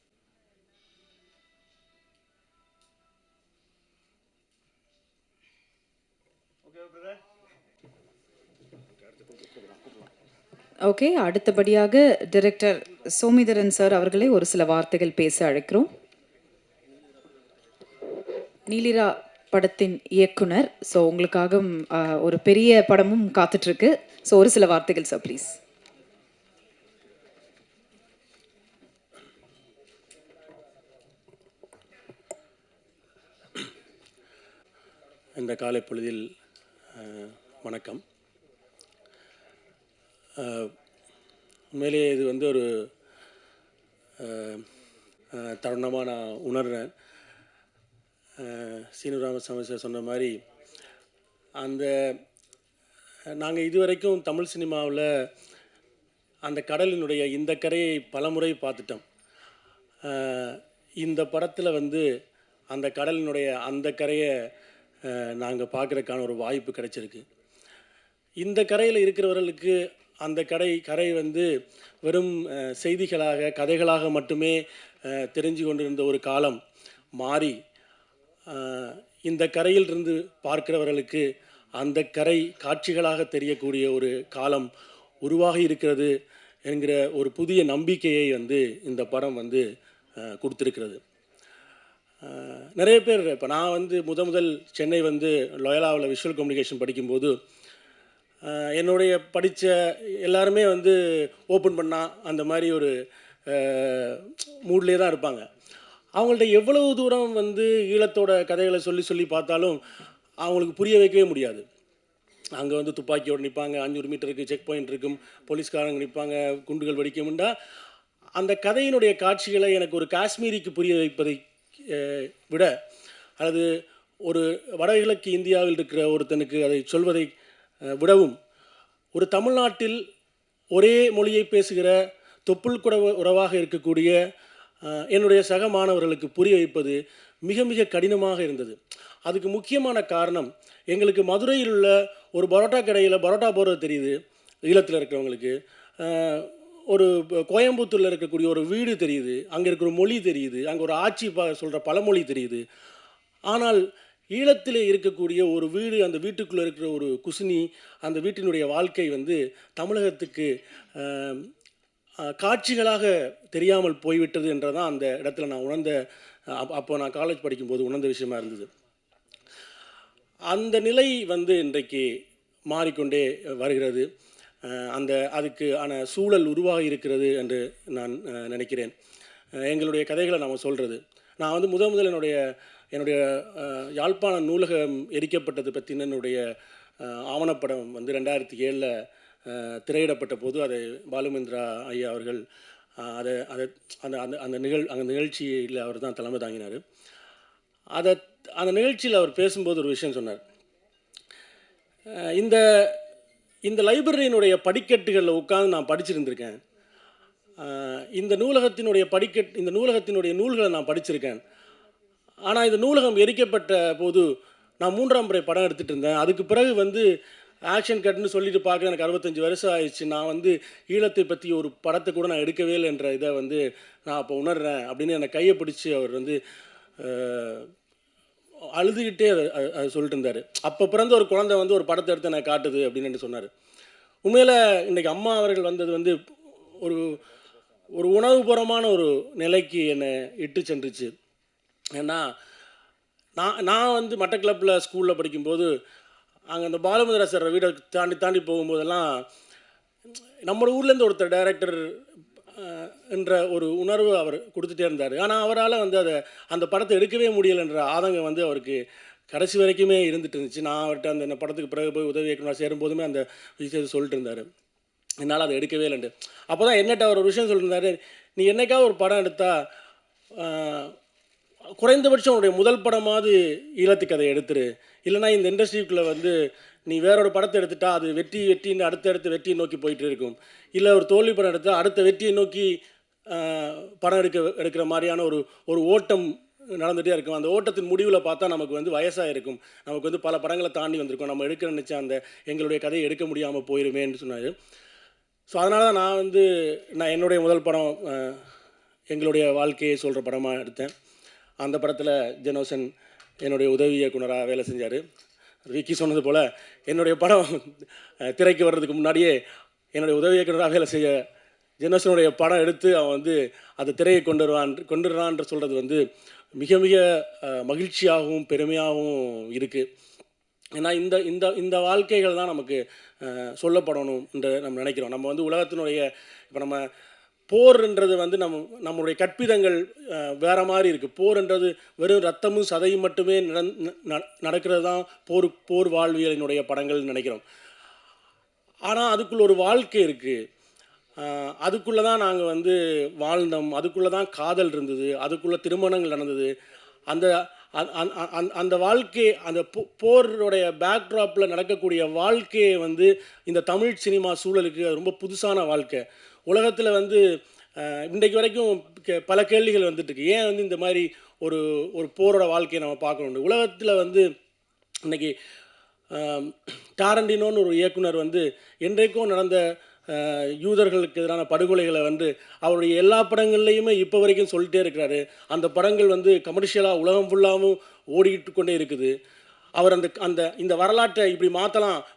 ஓகே. அடுத்தபடியாக டைரக்டர் சோமிதரன் சார் அவர்களை ஒரு சில வார்த்தைகள் பேச அழைக்கிறோம். நீலிரா படத்தின் இயக்குனர். ஸோ உங்களுக்காக ஒரு பெரிய படமும் காத்துட்ருக்கு. ஸோ ஒரு சில வார்த்தைகள் சார் ப்ளீஸ். இந்த காலை பொழுதில் வணக்கம். உண்மையிலேயே இது வந்து ஒரு தருணமாக நான் உணர்றேன். சீனு ராமசாமி சார் சொன்ன மாதிரி அந்த நாங்கள் இதுவரைக்கும் தமிழ் சினிமாவில் அந்த கடலினுடைய இந்த கரையை பலமுறை பார்த்துட்டோம். இந்த படத்தில் வந்து அந்த கடலினுடைய அந்த கரையை நாங்கள் பார்க்குறதுக்கான ஒரு வாய்ப்பு கிடைச்சிருக்கு. இந்த கரையில் இருக்கிறவர்களுக்கு அந்த கரை வந்து வெறும் செய்திகளாக கதைகளாக மட்டுமே தெரிஞ்சு கொண்டிருந்த ஒரு காலம் மாறி இந்த கரையிலிருந்து பார்க்கிறவர்களுக்கு அந்த கரை காட்சிகளாக தெரியக்கூடிய ஒரு காலம் உருவாகி இருக்கிறது என்கிற ஒரு புதிய நம்பிக்கையை வந்து இந்த படம் வந்து கொடுத்துருக்கிறது. நிறைய பேர் இப்போ நான் வந்து முதல் சென்னை வந்து லோயலாவில் விஷுவல் கம்யூனிகேஷன் படிக்கும்போது என்னுடைய படித்த எல்லாருமே வந்து ஓப்பன் பண்ணால் அந்த மாதிரி ஒரு மூட்லேயே தான் இருப்பாங்க. அவங்கள்ட்ட எவ்வளவு தூரம் வந்து ஈழத்தோட கதைகளை சொல்லி பார்த்தாலும் அவங்களுக்கு புரிய வைக்கவே முடியாது. அங்கே வந்து துப்பாக்கியோடு நிற்பாங்க, 500 மீட்டருக்கு செக் பாயிண்ட் இருக்கும், போலீஸ்காரங்க நிற்பாங்க, குண்டுகள் வெடிக்கும்ண்டா அந்த கதையினுடைய காட்சிகளை எனக்கு ஒரு காஷ்மீரிக்கு புரிய வைப்பதை விட அல்லது ஒரு வடகிழக்கு இந்தியாவில் இருக்கிற ஒருத்தனுக்கு அதை சொல்வதை விடவும் ஒரு தமிழ்நாட்டில் ஒரே மொழியை பேசுகிற தொப்புள் கூட உறவாக இருக்கக்கூடிய என்னுடைய சக மாணவர்களுக்கு புரிய வைப்பது மிக மிக கடினமாக இருந்தது. அதுக்கு முக்கியமான காரணம், எங்களுக்கு மதுரையில் உள்ள ஒரு பரோட்டா கடையில் பரோட்டா போடுறது தெரியுது ஈழத்தில் இருக்கிறவங்களுக்கு, ஒரு கோயம்புத்தூரில் இருக்கக்கூடிய ஒரு வீடு தெரியுது, அங்கே இருக்கிற மொழி தெரியுது, அங்கே ஒரு ஆட்சி சொல்கிற பழமொழி தெரியுது. ஆனால் ஈழத்தில் இருக்கக்கூடிய ஒரு வீடு, அந்த வீட்டுக்குள்ளே இருக்கிற ஒரு குசினி, அந்த வீட்டினுடைய வாழ்க்கை வந்து தமிழகத்துக்கு காட்சிகளாக தெரியாமல் போய்விட்டது என்றதான் அந்த இடத்துல நான் உணர்ந்த, அப்போ நான் காலேஜ் படிக்கும்போது உணர்ந்த விஷயமா இருந்தது. அந்த நிலை வந்து இன்றைக்கு மாறிக்கொண்டே வருகிறது. அதுக்கு ஆன சூழல் உருவாகி இருக்கிறது என்று நான் நினைக்கிறேன். எங்களுடைய கதைகளை நாம் சொல்கிறது, நான் வந்து முதல் என்னுடைய என்னுடைய யாழ்ப்பாண நூலகம் எரிக்கப்பட்டது பற்றின என்னுடைய ஆவணப்படம் வந்து 2007 திரையிடப்பட்ட போது அதை பாலுமேந்திரா ஐயா அவர்கள் அதை அதை அந்த அந்த அந்த நிகழ்ச்சியில் அவர் தான் தலைமை தாங்கினார். அந்த நிகழ்ச்சியில் அவர் பேசும்போது ஒரு விஷயம் சொன்னார். இந்த இந்த லைப்ரரியினுடைய படிக்கட்டுகளில் உட்காந்து நான் படிச்சிருந்திருக்கேன். இந்த நூலகத்தினுடைய நூல்களை நான் படிச்சிருக்கேன். ஆனால் இந்த நூலகம் எரிக்கப்பட்ட போது நான் 3ஆம் முறை படம் எடுத்துகிட்டு இருந்தேன். அதுக்கு பிறகு வந்து ஆக்ஷன் கட்னு சொல்லிட்டு பார்க்க எனக்கு 65 வருஷம் ஆயிடுச்சு. நான் வந்து ஈழத்தை பற்றி ஒரு படத்தை கூட நான் எடுக்கவே இல்லைன்ற இதை வந்து நான் அப்போ உணர்றேன் அப்படின்னு என்னை கையை பிடிச்சி அவர் வந்து அழுதுகிட்டே அதை சொல்லிட்டு இருந்தார். அப்போ பிறந்த ஒரு குழந்தை வந்து ஒரு படத்தை எடுத்து எனக்கு காட்டுது அப்படின்னு சொன்னார். உண்மையில் இன்றைக்கி அம்மா அவர்கள் வந்தது வந்து ஒரு ஒரு உணவுபூர்வமான ஒரு நிலைக்கு என்னை இட்டு சென்றுச்சு. ஏன்னா நான் வந்து மட்டக்களப்பில் ஸ்கூலில் படிக்கும்போது அங்கே அந்த பாலுமேந்திரா சார் வீடை தாண்டி போகும்போதெல்லாம் நம்ம ஊர்லேருந்து ஒருத்தர் டைரக்டர் என்ற ஒரு உணர்வு அவர் கொடுத்துட்டே இருந்தார். ஆனால் அவரால் வந்து அந்த படத்தை எடுக்கவே முடியலைன்ற ஆதங்கம் வந்து அவருக்கு கடைசி வரைக்குமே இருந்துட்டு இருந்துச்சு. நான் அவர்கிட்ட அந்த படத்துக்கு பிறகு போய் உதவி இயக்குனர் சேரும்போதுமே அந்த விஷயத்தை சொல்லிட்டு இருந்தார், என்னால் அதை எடுக்கவே இல்லைண்டு. அப்போ தான் என்னட்ட அவர் ஒரு விஷயம் சொல்லியிருந்தார், நீ என்னைக்காவது ஒரு படம் எடுத்தால் குறைந்தபட்சம் உன்னுடைய முதல் படமாவது ஈழத்து கதையை எடுத்துரு, இல்லைனா இந்த இண்டஸ்ட்ரிக்குள்ளே வந்து நீ வேறொரு படத்தை எடுத்துட்டா அது வெற்றின்னு அடுத்தடுத்து வெற்றியை நோக்கி போயிட்டு இருக்கும். இல்லை ஒரு தோல்வி படம் எடுத்தால் அடுத்த வெற்றியை நோக்கி படம் எடுக்கிற மாதிரியான ஒரு ஓட்டம் நடந்துகிட்டே இருக்கும். அந்த ஓட்டத்தின் முடிவில் பார்த்தா நமக்கு வந்து வயசாக இருக்கும், நமக்கு வந்து பல படங்களை தாண்டி வந்திருக்கோம், நம்ம எடுக்க நினச்ச அந்த எங்களுடைய கதையை எடுக்க முடியாமல் போயிருமேன்னு சொன்னார். ஸோ அதனால தான் நான் என்னுடைய முதல் படம் எங்களுடைய வாழ்க்கையை சொல்கிற படமாக எடுத்தேன். அந்த படத்தில் ஜெனோசன் என்னுடைய உதவி இயக்குனராக வேலை செஞ்சார். விக்கி சொன்னது போல் என்னுடைய படம் திரைக்கு வர்றதுக்கு முன்னாடியே என்னுடைய உதவி இயக்குனராக வேலை செய்ய ஜெனோசனுடைய படம் எடுத்து அவன் வந்து அதை திரையை கொண்டுடுறான்ற சொல்கிறது வந்து மிக மிக மகிழ்ச்சியாகவும் பெருமையாகவும் இருக்குது. ஏன்னா இந்த வாழ்க்கைகள் தான் நமக்கு சொல்லப்படணும் என்று நம்ம நினைக்கிறோம். நம்ம வந்து உலகத்தினுடைய இப்போ நம்ம போர்ன்றது வந்து நம்மளுடைய கற்பிதங்கள் வேறு மாதிரி இருக்குது. போர்ன்றது வெறும் ரத்தமும் சதையும் மட்டுமே நடக்கிறது தான் போர் வாழ்வியலினுடைய படங்கள்னு நினைக்கிறோம். ஆனால் அதுக்குள்ள ஒரு வாழ்க்கை இருக்குது, அதுக்குள்ளே தான் நாங்கள் வந்து வாழ்ந்தோம், அதுக்குள்ளே தான் காதல் இருந்தது, அதுக்குள்ளே திருமணங்கள் நடந்தது. அந்த வாழ்க்கை அந்த போருடைய பேக்ட்ராப்பில் நடக்கக்கூடிய வாழ்க்கையை வந்து இந்த தமிழ் சினிமா சூழலுக்கு அது ரொம்ப புதுசான வாழ்க்கை. உலகத்தில் வந்து இன்றைக்கு வரைக்கும் பல கேள்விகள் வந்துட்டுருக்கு. ஏன் வந்து இந்த மாதிரி ஒரு போரோட வாழ்க்கையை நம்ம பார்க்கணும். உலகத்தில் வந்து இன்றைக்கி டாரண்டினோன்னு ஒரு இயக்குனர் வந்து என்றைக்கும் நடந்த யூதர்களுக்கு எதிரான படுகொலைகளை வந்து அவருடைய எல்லா படங்கள்லையுமே இப்போ வரைக்கும் சொல்லிட்டே இருக்கிறாரு. அந்த படங்கள் வந்து கமர்ஷியலாக உலகம் ஃபுல்லாகவும் ஓடிக்கிட்டு கொண்டே இருக்குது. அவர் இந்த வரலாற்றை இப்படி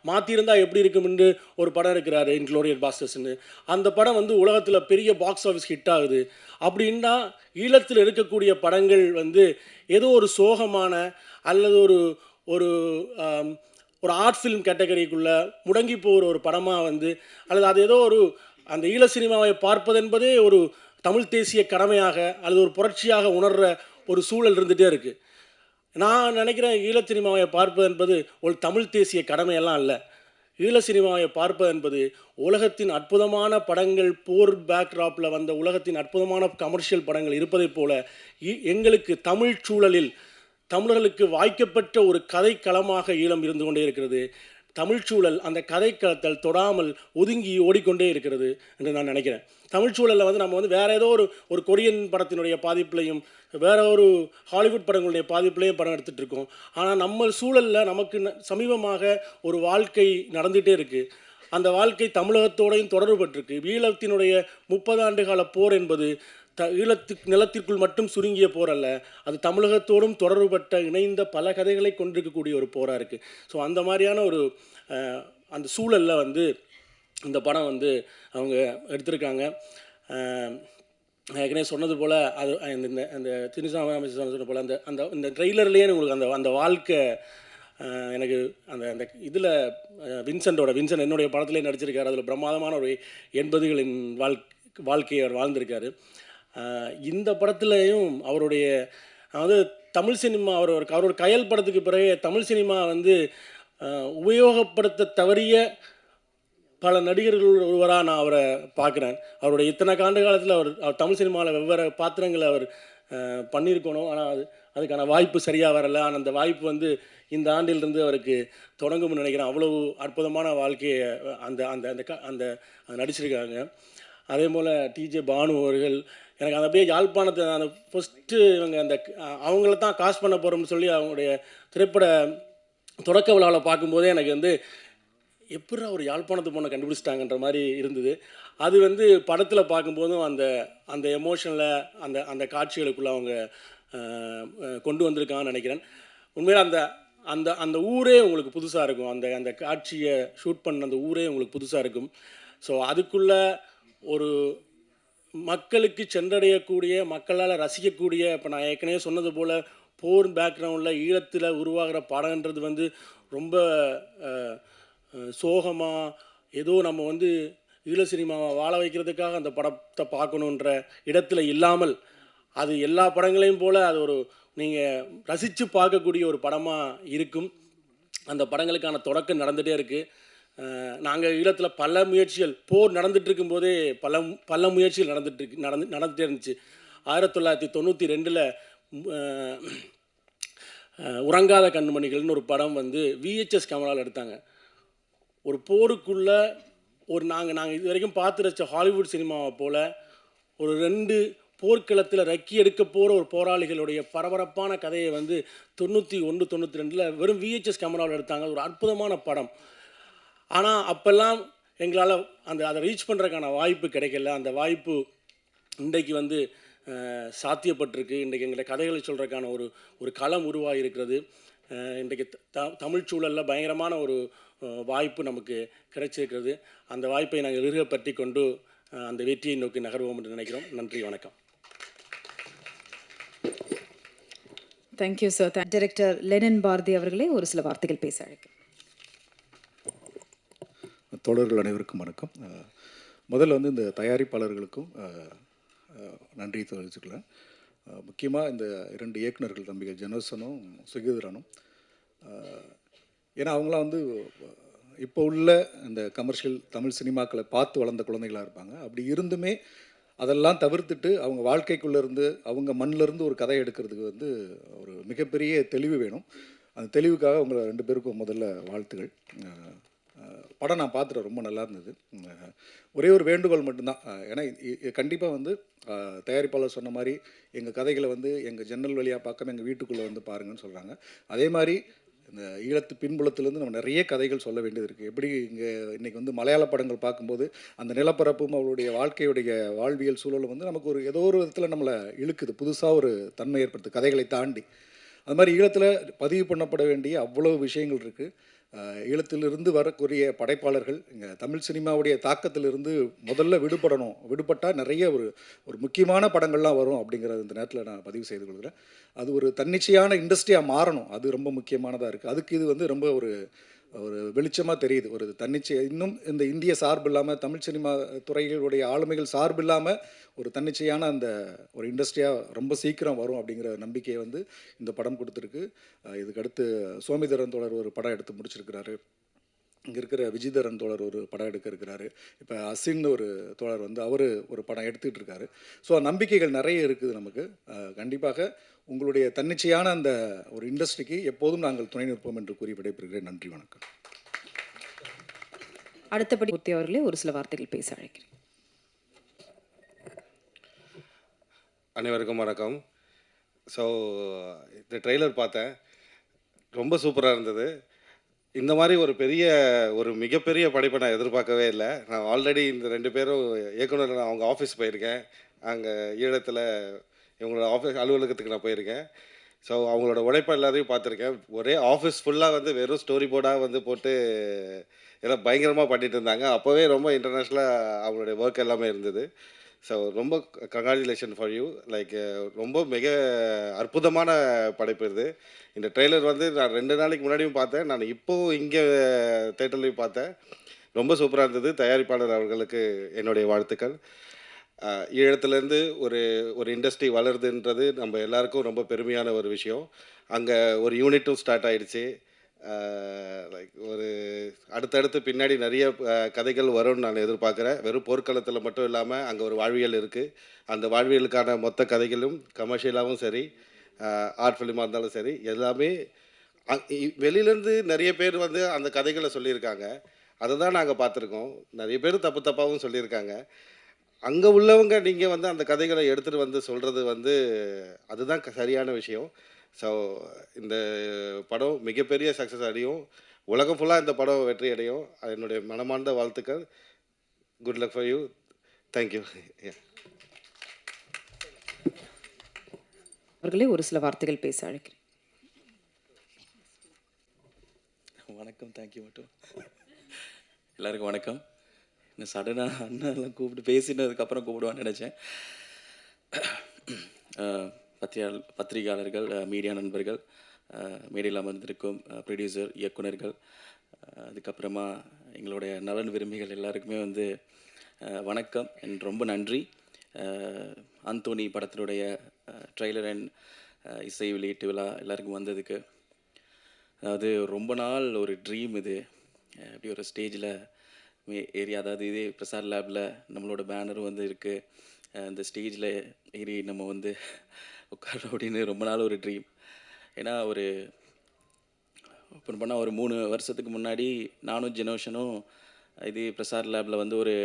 மாற்றியிருந்தால் எப்படி இருக்கும்னு ஒரு படம் இருக்கிறாரு, இன்க்ளோரியஸ் பாஸ்டர்ஸ்னு. அந்த படம் வந்து உலகத்தில் பெரிய பாக்ஸ் ஆஃபீஸ் ஹிட் ஆகுது. அப்படின்னா ஈழத்தில் இருக்கக்கூடிய படங்கள் வந்து ஏதோ ஒரு சோகமான அல்லது ஒரு ஆர்ட் ஃபிலிம் கேட்டகரிக்குள்ளே முடங்கி போகிற ஒரு படமாக வந்து, அல்லது அது ஏதோ அந்த ஈழ சினிமாவை பார்ப்பது என்பதே ஒரு தமிழ் தேசிய கடமையாக அல்லது ஒரு புரட்சியாக உணர்கிற ஒரு சூழல் இருந்துகிட்டே இருக்குது. நான் நினைக்கிறேன் ஈழ சினிமாவை பார்ப்பது என்பது ஒரு தமிழ் தேசிய கடமையெல்லாம் இல்லை. ஈழ சினிமாவை பார்ப்பது என்பது உலகத்தின் அற்புதமான படங்கள், போர் பேக்ட்ராப்பில் வந்த உலகத்தின் அற்புதமான கமர்ஷியல் படங்கள் இருப்பதைப் போல எங்களுக்கு தமிழ் சூழலில் தமிழர்களுக்கு வாய்க்கப்பட்ட ஒரு கதைக்களமாக ஈழம் இருந்து கொண்டே இருக்கிறது. தமிழ்ச்சூழல் அந்த கதைக்களத்தில் தொடாமல் ஒதுங்கி ஓடிக்கொண்டே இருக்கிறது என்று நான் நினைக்கிறேன். தமிழ்ச்சூழலில் வந்து நம்ம வந்து வேறு ஏதோ ஒரு கொரியன் படத்தினுடைய பாதிப்புலையும் வேறு ஒரு ஹாலிவுட் படங்களுடைய பாதிப்புலையும் படம் எடுத்துகிட்டு இருக்கோம். ஆனால் நம்ம சூழலில் நமக்கு சமீபமாக ஒரு வாழ்க்கை நடந்துகிட்டே இருக்குது. அந்த வாழ்க்கை தமிழகத்தோடையும் தொடர்புபட்டிருக்கு. ஈழத்தினுடைய 30 ஆண்டு கால போர் என்பது நிலத்திற்குள் மட்டும் சுருங்கிய போர் அல்ல, அது தமிழகத்தோடும் தொடர்புபட்ட இணைந்த பல கதைகளை கொண்டிருக்கக்கூடிய ஒரு போராக இருக்குது. ஸோ அந்த மாதிரியான அந்த சூழலில் வந்து இந்த படம் வந்து அவங்க எடுத்திருக்காங்க. ஏற்கனவே சொன்னது போல் அது அந்த திணிசாமி அமைச்சர் சொன்ன போல் அந்த ட்ரெய்லர்லேயே உங்களுக்கு அந்த வாழ்க்கை எனக்கு அந்த இதில் வின்சென்ட் என்னுடைய படத்துலேயே நடிச்சிருக்காரு. அதில் பிரமாதமான ஒரு 80களின் வாழ்க்கையை அவர் வாழ்ந்திருக்காரு. இந்த படத்துலையும் அவருடைய வந்து தமிழ் சினிமா அவரோட கயல் படத்துக்கு பிறகு தமிழ் சினிமா வந்து உபயோகப்படுத்த தவறிய பல நடிகர்கள் ஒருவராக நான் அவரை பார்க்குறேன். அவருடைய இத்தனை ஆண்டு காலத்தில் அவர் தமிழ் சினிமாவில் வெவ்வேறு பாத்திரங்களை அவர் பண்ணியிருக்கணும். ஆனால் அதுக்கான வாய்ப்பு சரியாக வரலை. ஆனால் அந்த வாய்ப்பு வந்து இந்த ஆண்டிலிருந்து அவருக்கு தொடங்கும்னு நினைக்கிறேன். அவ்வளவு அற்புதமான வாழ்க்கையை அந்த அந்த அந்த அந்த நடிச்சிருக்காங்க. அதே போல் டிஜே பானு அவர்கள் எனக்கு அந்த அப்படியே யாழ்ப்பாணத்தை அந்த ஃபஸ்ட்டு இவங்க அந்த அவங்கள தான் காஸ்ட் பண்ண போகிறோம்னு சொல்லி அவங்களுடைய திரைப்பட தொடக்க விழாவில் பார்க்கும்போதே எனக்கு வந்து எப்படி ஒரு யாழ்ப்பாணத்து பொண்ணை கண்டுபிடிச்சிட்டாங்கன்ற மாதிரி இருந்தது. அது வந்து படத்தில் பார்க்கும்போதும் அந்த அந்த எமோஷனில் அந்த அந்த காட்சிகளுக்குள்ளே அவங்க கொண்டு வந்திருக்காங்கன்னு நினைக்கிறேன். உண்மையில் அந்த அந்த அந்த ஊரே உங்களுக்கு புதுசாக இருக்கும். அந்த அந்த காட்சியை ஷூட் பண்ண அந்த ஊரே உங்களுக்கு புதுசாக இருக்கும். ஸோ அதுக்குள்ளே ஒரு மக்களுக்கு சென்றடையக்கூடிய, மக்களால் ரசிக்கக்கூடிய, இப்போ நான் ஏற்கனவே சொன்னது போல் போர் பேக்ரவுண்டில் ஈழத்தில் உருவாகிற படம்ன்றது வந்து ரொம்ப சோகமாக ஏதோ நம்ம வந்து ஈழ சினிமாவை வாழ வைக்கிறதுக்காக அந்த படத்தை பார்க்கணுன்ற இடத்துல இல்லாமல், அது எல்லா படங்களையும் போல் அது ஒரு நீங்கள் ரசித்து பார்க்கக்கூடிய ஒரு படமாக இருக்கும். அந்த படங்களுக்கான தொடக்கம் நடந்துகிட்டே இருக்குது. நாங்கள் ஈழத்தில் பல முயற்சிகள் போர் நடந்துகிட்டு இருக்கும்போதே பல முயற்சிகள் நடந்துகிட்டே இருந்துச்சு. 1992 உறங்காத கண்மணிகள்னு ஒரு படம் வந்து VHS கேமராவில் எடுத்தாங்க. ஒரு போருக்குள்ளே நாங்கள் இது வரைக்கும் பார்த்து ரசித்த ஹாலிவுட் சினிமாவை போல் ஒரு 2 போர்க்களத்தில் ரக்கி எடுக்க போகிற ஒரு போராளிகளுடைய பரபரப்பான கதையை வந்து 91, 92 வெறும் VHS கேமராவில் எடுத்தாங்க. ஒரு அற்புதமான படம். ஆனால் அப்போல்லாம் எங்களால் அதை ரீச் பண்ணுறதுக்கான வாய்ப்பு கிடைக்கல. அந்த வாய்ப்பு இன்றைக்கு வந்து சாத்தியப்பட்டிருக்கு. இன்றைக்கு எங்களை கதைகளை சொல்கிறதுக்கான ஒரு களம் உருவாகி இருக்கிறது. இன்றைக்கு தமிழ் சூழலில் பயங்கரமான ஒரு வாய்ப்பு நமக்கு கிடைச்சிருக்கிறது. அந்த வாய்ப்பை நாங்கள் இறுக பற்றி கொண்டு அந்த வெற்றியை நோக்கி நகர்வோம் என்று நினைக்கிறோம். நன்றி, வணக்கம். Thank you sir. Director Lenin Bharathi அவர்களே ஒரு சில வார்த்தைகள் பேச அழைக்கிறேன். தோழர்கள் அனைவருக்கும் வணக்கம். முதல்ல வந்து இந்த தயாரிப்பாளர்களுக்கும் நன்றி தெரிவிச்சுக்கலாம். முக்கியமாக இந்த 2 இயக்குநர்கள் தம்பிகள் ஜெனோசனும் சுகீதரனும். ஏன்னா அவங்களாம் வந்து இப்போ உள்ள இந்த கமர்ஷியல் தமிழ் சினிமாக்களை பார்த்து வளர்ந்த குழந்தைகளாக இருப்பாங்க. அப்படி இருந்துமே அதெல்லாம் தவிர்த்துட்டு அவங்க வாழ்க்கைக்குள்ளேருந்து அவங்க மண்ணிலேருந்து ஒரு கதை எடுக்கிறதுக்கு வந்து ஒரு மிகப்பெரிய தெளிவு வேணும். அந்த தெளிவுக்காக உங்களை 2 பேருக்கும் முதல்ல வாழ்த்துகள். படம் நான் பார்த்துட்டு ரொம்ப நல்லா இருந்தது. ஒரே ஒரு வேண்டுகோள் மட்டும்தான். ஏன்னா கண்டிப்பாக வந்து தயாரிப்பாளர் சொன்ன மாதிரி எங்கள் கதைகளை வந்து எங்கள் ஜன்னல் வழியாக பார்க்காம எங்கள் வீட்டுக்குள்ளே வந்து பாருங்கன்னு சொல்கிறாங்க. அதே மாதிரி இந்த ஈழத்து பின்புலத்துலேருந்து நம்ம நிறைய கதைகள் சொல்ல வேண்டியது இருக்குது. எப்படி இன்றைக்கி வந்து மலையாள படங்கள் பார்க்கும்போது அந்த நிலப்பரப்பும் அவருடைய வாழ்க்கையுடைய வாழ்வியல் சூழலும் வந்து நமக்கு ஏதோ ஒரு விதத்தில் நம்மளை இழுக்குது, புதுசாக ஒரு தன்மை ஏற்படுத்து கதைகளை தாண்டி. அது மாதிரி ஈழத்தில் பதிவு பண்ணப்பட வேண்டிய அவ்வளோ விஷயங்கள் இருக்குது. ஈழத்திலிருந்து வரக்கூடிய படைப்பாளர்கள் இங்கே தமிழ் சினிமாவுடைய தாக்கத்திலிருந்து முதல்ல விடுபட்டால் நிறைய ஒரு முக்கியமான படங்கள்லாம் வரும் அப்படிங்கிறது இந்த நேரத்தில் நான் பதிவு செய்து கொள்கிறேன். அது ஒரு தன்னிச்சையான இண்டஸ்ட்ரியாக மாறணும். அது ரொம்ப முக்கியமானதாக இருக்குது. அதுக்கு இது வந்து ரொம்ப ஒரு வெளிச்சமாக தெரியுது. ஒரு தன்னிச்சை இன்னும் இந்த இந்திய சார்பு இல்லாமல் தமிழ் சினிமா துறைகளுடைய ஆளுமைகள் சார்பு இல்லாமல் ஒரு தன்னிச்சையான அந்த ஒரு இண்டஸ்ட்ரியாக ரொம்ப சீக்கிரம் வரும் அப்படிங்கிற நம்பிக்கையை வந்து இந்த படம் கொடுத்துருக்கு. இதுக்கு அடுத்து சோமிதரன் தோழர் ஒரு படம் எடுத்து முடிச்சிருக்கிறாரு. இங்கே இருக்கிற விஜயதரன் தோழர் ஒரு படம் எடுக்க இருக்கிறாரு. இப்போ அசின் ஒரு தோழர் வந்து அவர் ஒரு படம் எடுத்துக்கிட்டு இருக்காரு. ஸோ நம்பிக்கைகள் நிறைய இருக்குது நமக்கு. கண்டிப்பாக உங்களுடைய தன்னிச்சையான அந்த ஒரு இண்டஸ்ட்ரிக்கு எப்போதும் நாங்கள் துணை நிற்போம் என்று கூறி விடைபெறுகிறேன். நன்றி, வணக்கம். அடுத்தபடி மூர்த்தி அவர்களே ஒரு சில வார்த்தைகள் பேச அழைக்கிறேன். அனைவருக்கும் வணக்கம். ஸோ இந்த ட்ரெய்லர் பார்த்தேன், ரொம்ப சூப்பராக இருந்தது. இந்த மாதிரி ஒரு மிகப்பெரிய படைப்பை நான் எதிர்பார்க்கவே இல்லை. நான் ஆல்ரெடி இந்த 2 பேரும் இயக்குனர் அவங்க ஆஃபீஸ் போயிருக்கேன். அங்கே ஈழத்தில் இவங்களோட அலுவலகத்துக்கு நான் போயிருக்கேன். ஸோ அவங்களோட உழைப்பை எல்லாத்தையும் பார்த்துருக்கேன். ஒரே ஆஃபீஸ் ஃபுல்லாக வந்து வெறும் ஸ்டோரி போர்டாக வந்து போட்டு எல்லாம் பயங்கரமாக பண்ணிட்டு இருந்தாங்க. அப்போவே ரொம்ப இன்டர்நேஷ்னலாக அவங்களுடைய ஒர்க் எல்லாமே இருந்தது. ஸோ ரொம்ப கங்க்ராச்சுலேஷன் ஃபார் யூ. லைக் ரொம்ப மிக அற்புதமான படைப்பு இது. இந்த ட்ரெய்லர் வந்து நான் 2 நாளைக்கு முன்னாடியும் பார்த்தேன், நான் இப்போது இங்கே தேட்டர்லேயும் பார்த்தேன். ரொம்ப சூப்பராக இருந்தது. தயாரிப்பாளர் அவர்களுக்கு என்னுடைய வாழ்த்துக்கள். ஈழத்துலேருந்து ஒரு ஒரு இண்டஸ்ட்ரி வளருதுன்றது நம்ம எல்லாருக்கும் ரொம்ப பெருமையான ஒரு விஷயம். அங்கே ஒரு யூனிட்டும் ஸ்டார்ட் ஆயிடுச்சு. லைக் ஒரு அடுத்தடுத்து பின்னாடி நிறைய கதைகள் வரும்னு நான் எதிர்பார்க்குறேன். வெறும் போர்க்களத்தில் மட்டும் இல்லாமல் அங்கே ஒரு வாழ்வியல் இருக்குது. அந்த வாழ்வியலுக்கான மொத்த கதைகளும் கமர்ஷியலாகவும் சரி, ஆர்ட் ஃபிலிமாக இருந்தாலும் சரி, எல்லாமே வெளியிலேருந்து நிறைய பேர் வந்து அந்த கதைகளை சொல்லியிருக்காங்க. அதை தான் நாங்கள் பார்த்துருக்கோம். நிறைய பேர் தப்பு தப்பாகவும் சொல்லியிருக்காங்க. அங்கே உள்ளவங்க நீங்கள் வந்து அந்த கதைகளை எடுத்துகிட்டு வந்து சொல்கிறது வந்து அதுதான் சரியான விஷயம். ஸோ இந்த படம் மிகப்பெரிய சக்ஸஸ் அடையும். உலகம் ஃபுல்லாக இந்த படம் வெற்றி அடையும். அது என்னுடைய மனமார்ந்த வாழ்த்துக்கள். Good luck for you. Thank you. அவர்களே ஒரு சில வார்த்தைகள் பேச அழைக்கிறேன். வணக்கம். தேங்க்யூ மட்டும். எல்லாருக்கும் வணக்கம். இன்னும் சடனாக அண்ணாலாம் கூப்பிட்டு பேசினதுக்கப்புறம் கூப்பிடுவான்னு நினச்சேன். பத்திரிகையாளர்கள், மீடியா நண்பர்கள், மேடையில் அமர்ந்திருக்கும் ப்ரொடியூசர், இயக்குனர்கள், அதுக்கப்புறமா எங்களுடைய நலன் விரும்பிகள் எல்லாருக்குமே வந்து வணக்கம் அண்ட் ரொம்ப நன்றி. அந்தோனி படத்தினுடைய ட்ரெய்லர் அண்ட் இசை வெளியீட்டு விழா எல்லாருக்கும் வந்ததுக்கு. அதாவது ரொம்ப நாள் ஒரு ட்ரீம் இது. இப்படி ஒரு ஸ்டேஜில் ஏறி, அதாவது இதே பிரசாத் லேபில் நம்மளோட பேனரும் வந்து இருக்குது. அந்த ஸ்டேஜில் ஏறி நம்ம வந்து உட்காரோம் அப்படின்னு ரொம்ப நாள் ஒரு ட்ரீம். ஏன்னா ஒரு ஓப்பன் பண்ணால் ஒரு 3 வருஷத்துக்கு முன்னாடி நானும் ஜெனோஷனும் இதே பிரசாத் லேபில் வந்து ஒரு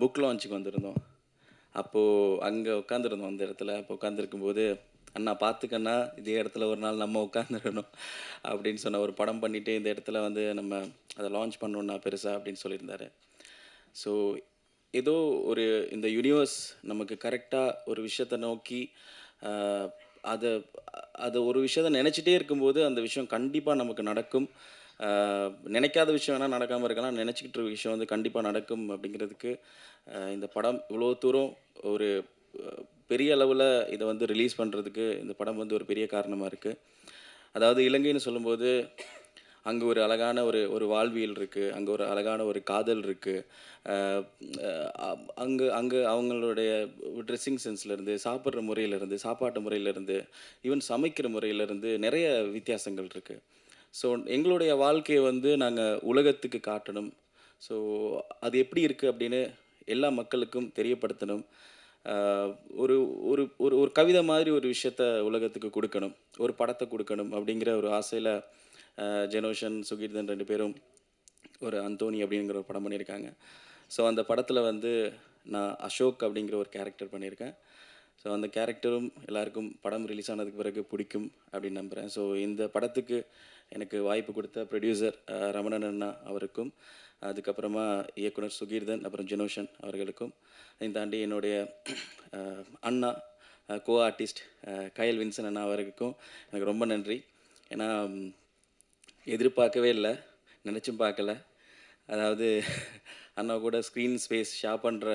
புக் லான்ச்சுக்கு வந்திருந்தோம். அப்போது அங்கே உட்காந்துருந்தோம். அந்த இடத்துல அப்போ உட்காந்துருக்கும்போது, அண்ணா பார்த்துக்கண்ணா, இதே இடத்துல ஒரு நாள் நம்ம உட்காந்துடணும் அப்படின்னு சொன்ன, ஒரு படம் பண்ணிவிட்டு இந்த இடத்துல வந்து நம்ம அதை லான்ச் பண்ணணுன்னா பெருசாக அப்படின்னு சொல்லியிருந்தாரு. ஸோ ஏதோ ஒரு இந்த யூனிவர்ஸ் நமக்கு கரெக்டாக ஒரு விஷயத்தை நோக்கி அதை அதை ஒரு விஷயத்தை நினச்சிட்டே இருக்கும்போது அந்த விஷயம் கண்டிப்பாக நமக்கு நடக்கும். நினைக்காத விஷயம் வேணால் நடக்காமல் இருக்கலாம், நினச்சிக்கிட்டு இருக்க விஷயம் வந்து கண்டிப்பாக நடக்கும் அப்படிங்கிறதுக்கு இந்த படம் இவ்வளோ தூரம் ஒரு பெரிய அளவில் இதை வந்து ரிலீஸ் பண்ணுறதுக்கு இந்த படம் வந்து ஒரு பெரிய காரணமாக இருக்குது. அதாவது இலங்கைன்னு சொல்லும்போது அங்கே ஒரு அழகான ஒரு வாழ்வியல் இருக்குது, அங்கே ஒரு அழகான ஒரு காதல் இருக்குது. அங்கே அங்கே அவங்களுடைய ட்ரெஸ்ஸிங் சென்ஸ்லேருந்து, சாப்பிட்ற முறையிலேருந்து, சாப்பாட்டு முறையிலேருந்து, ஈவன் சமைக்கிற முறையிலேருந்து நிறைய வித்தியாசங்கள் இருக்குது. ஸோ எங்களுடைய வாழ்க்கையை வந்து நாங்கள் உலகத்துக்கு காட்டணும். ஸோ அது எப்படி இருக்குது அப்படின்னு எல்லா மக்களுக்கும் தெரியப்படுத்தணும். ஒரு ஒரு ஒரு ஒரு கவிதை மாதிரி ஒரு விஷயத்த உலகத்துக்கு கொடுக்கணும், ஒரு படத்தை கொடுக்கணும் அப்படிங்கிற ஒரு ஆசையில் ஜெனோஷன், சுகீர்தன் 2 பேரும் ஒரு அந்தோனி அப்படிங்கிற ஒரு படம் பண்ணியிருக்காங்க. ஸோ அந்த படத்தில் வந்து நான் அசோக் அப்படிங்கிற ஒரு கேரக்டர் பண்ணியிருக்கேன். ஸோ அந்த கேரக்டரும் எல்லாருக்கும் படம் ரிலீஸ் ஆனதுக்கு பிறகு பிடிக்கும் அப்படின்னு நம்புகிறேன். ஸோ இந்த படத்துக்கு எனக்கு வாய்ப்பு கொடுத்த ப்ரொடியூசர் ரமணன் அண்ணா அவருக்கும், அதுக்கப்புறமா இயக்குனர் சுகீர்தன், அப்புறம் ஜெனோஷன் அவர்களுக்கும், இதையும் தாண்டி என்னுடைய அண்ணா கோ ஆர்டிஸ்ட் கயல் வின்சன் அண்ணா அவருக்கும் எனக்கு ரொம்ப நன்றி. ஏன்னா எதிர்பார்க்கவே இல்லை, நினச்சும் பார்க்கல. அதாவது அண்ணா கூட ஸ்க்ரீன் ஸ்பேஸ் ஷேர் பண்ணுற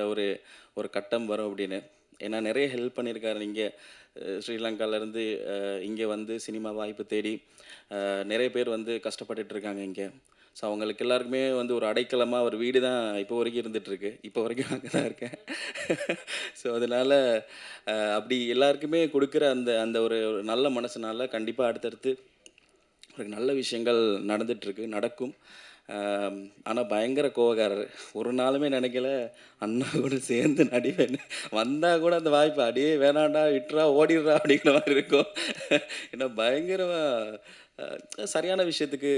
ஒரு கட்டம் வரும் அப்படின்னு. ஏன்னா நிறைய ஹெல்ப் பண்ணியிருக்காரு. இங்கே ஸ்ரீலங்காவிலேருந்து இங்கே வந்து சினிமா வாய்ப்பு தேடி நிறைய பேர் வந்து கஷ்டப்பட்டுட்ருக்காங்க இங்கே. ஸோ அவங்களுக்கு எல்லாருக்குமே வந்து ஒரு அடைக்கலமாக அவர் வீடு தான் இப்போ வரைக்கும் இருந்துகிட்ருக்கு. இப்போ வரைக்கும் அங்கே தான் இருக்கேன். ஸோ அதனால் அப்படி எல்லாருக்குமே கொடுக்குற அந்த அந்த ஒரு நல்ல மனசுனால கண்டிப்பாக அடுத்தடுத்து ஒரு நல்ல விஷயங்கள் நடந்துகிட்ருக்கு, நடக்கும். ஆனால் பயங்கர கோவக்காரர். ஒரு நாளுமே நினைக்கல அண்ணா கூட சேர்ந்து நடிவேன்னு. வந்தால் கூட அந்த வாய்ப்பு அடியே வேணாண்டா, விட்டுறா, ஓடிடுறா அப்படிங்கிற மாதிரி இருக்கும். ஏன்னா பயங்கரமாக சரியான விஷயத்துக்கு